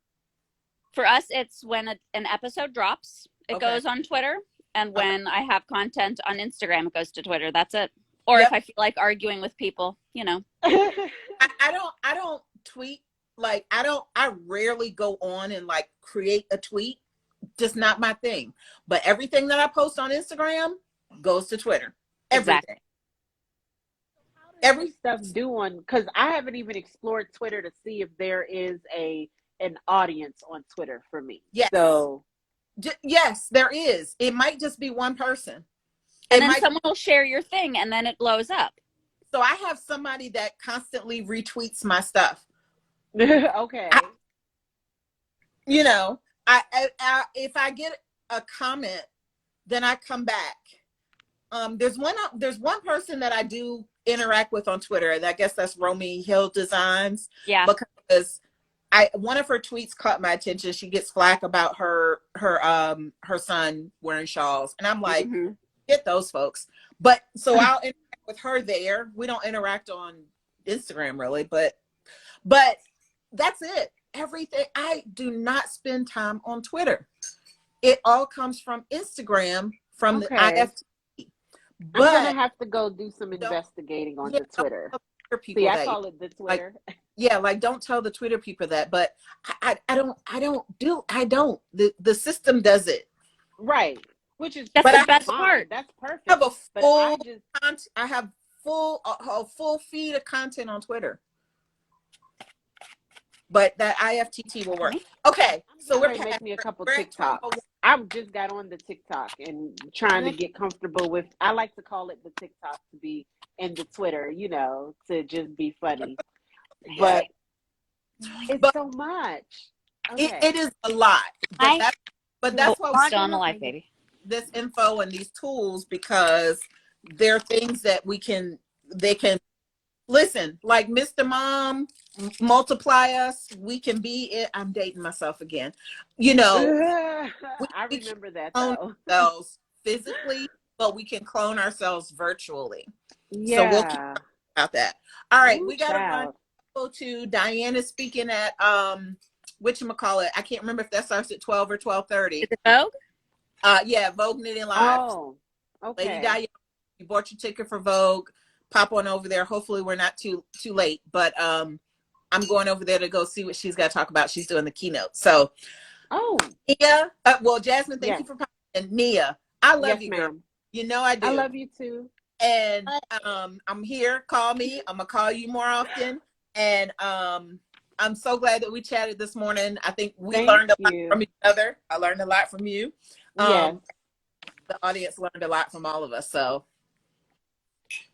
For us, it's when an episode drops, it goes on Twitter, and when I have content on Instagram, it goes to Twitter. That's it. Or if I feel like arguing with people, you know. I don't tweet. Like I rarely go on and like create a tweet. Just not my thing. But everything that I post on Instagram goes to Twitter. Everything. Exactly. Every stuff do on, because I haven't even explored Twitter to see if there is an audience on Twitter for me. Yes. So yes, there is. It might just be one person. And then someone will share your thing and then it blows up. So I have somebody that constantly retweets my stuff. Okay. You know, I if I get a comment, then I come back. There's one person that I do interact with on Twitter, and I guess that's Romy Hill Designs. Yeah. Because one of her tweets caught my attention. She gets flack about her son wearing shawls, and I'm like, get those folks. But so I'll interact with her there. We don't interact on Instagram really, but that's it. Everything. I do not spend time on Twitter. It all comes from Instagram, from the IFT. But I'm gonna have to go do some investigating on the Twitter. See, I call it the Twitter. Like don't tell the Twitter people that. But I don't. The system does it. Right. Which is that's the best part. That's perfect. I have a full feed of content on Twitter. But that IFTT will work. Okay, so we're make me a couple TikToks. I just got on the TikTok and trying to get comfortable with. I like to call it the TikTok to be in the Twitter, you know, to just be funny. But it's so much. Okay. It is a lot. But that's why we're still on the live, baby. This info and these tools, because they're things that they can listen, like Mr. Mom, multiply us. We can be it. I'm dating myself again. You know, I we can remember that clone though. ourselves physically, but we can clone ourselves virtually. So we'll keep Yeah. about that. All right, Woo, we gotta run. child. Go to Diana speaking at whatchamacallit. I can't remember if that starts at 12 or 12:30. Is it Vogue? Yeah, Vogue Knitting Live. Oh, Lady okay. Diana, you bought your ticket for Vogue. Pop on over there. Hopefully we're not too late, but I'm going over there to go see what she's got to talk about. She's doing the keynote. So Oh, Nia, well, Jasmine, thank you yes. for popping in. Nia, I love Yes, you, girl. ma'am. You know I I do. love you too. And I'm here. Call me. I'm gonna call you more often. And I'm so glad that we chatted this morning. I think we Thank learned a lot you. from each other. I learned a lot from you. Yes. The audience learned a lot from all of us. So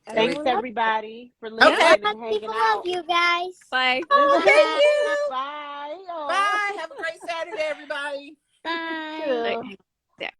there we Thanks go. everybody for Okay. listening and hanging out. You guys. Bye. Oh, thank you. Bye. Oh. Bye. Have a great Saturday, everybody. Bye.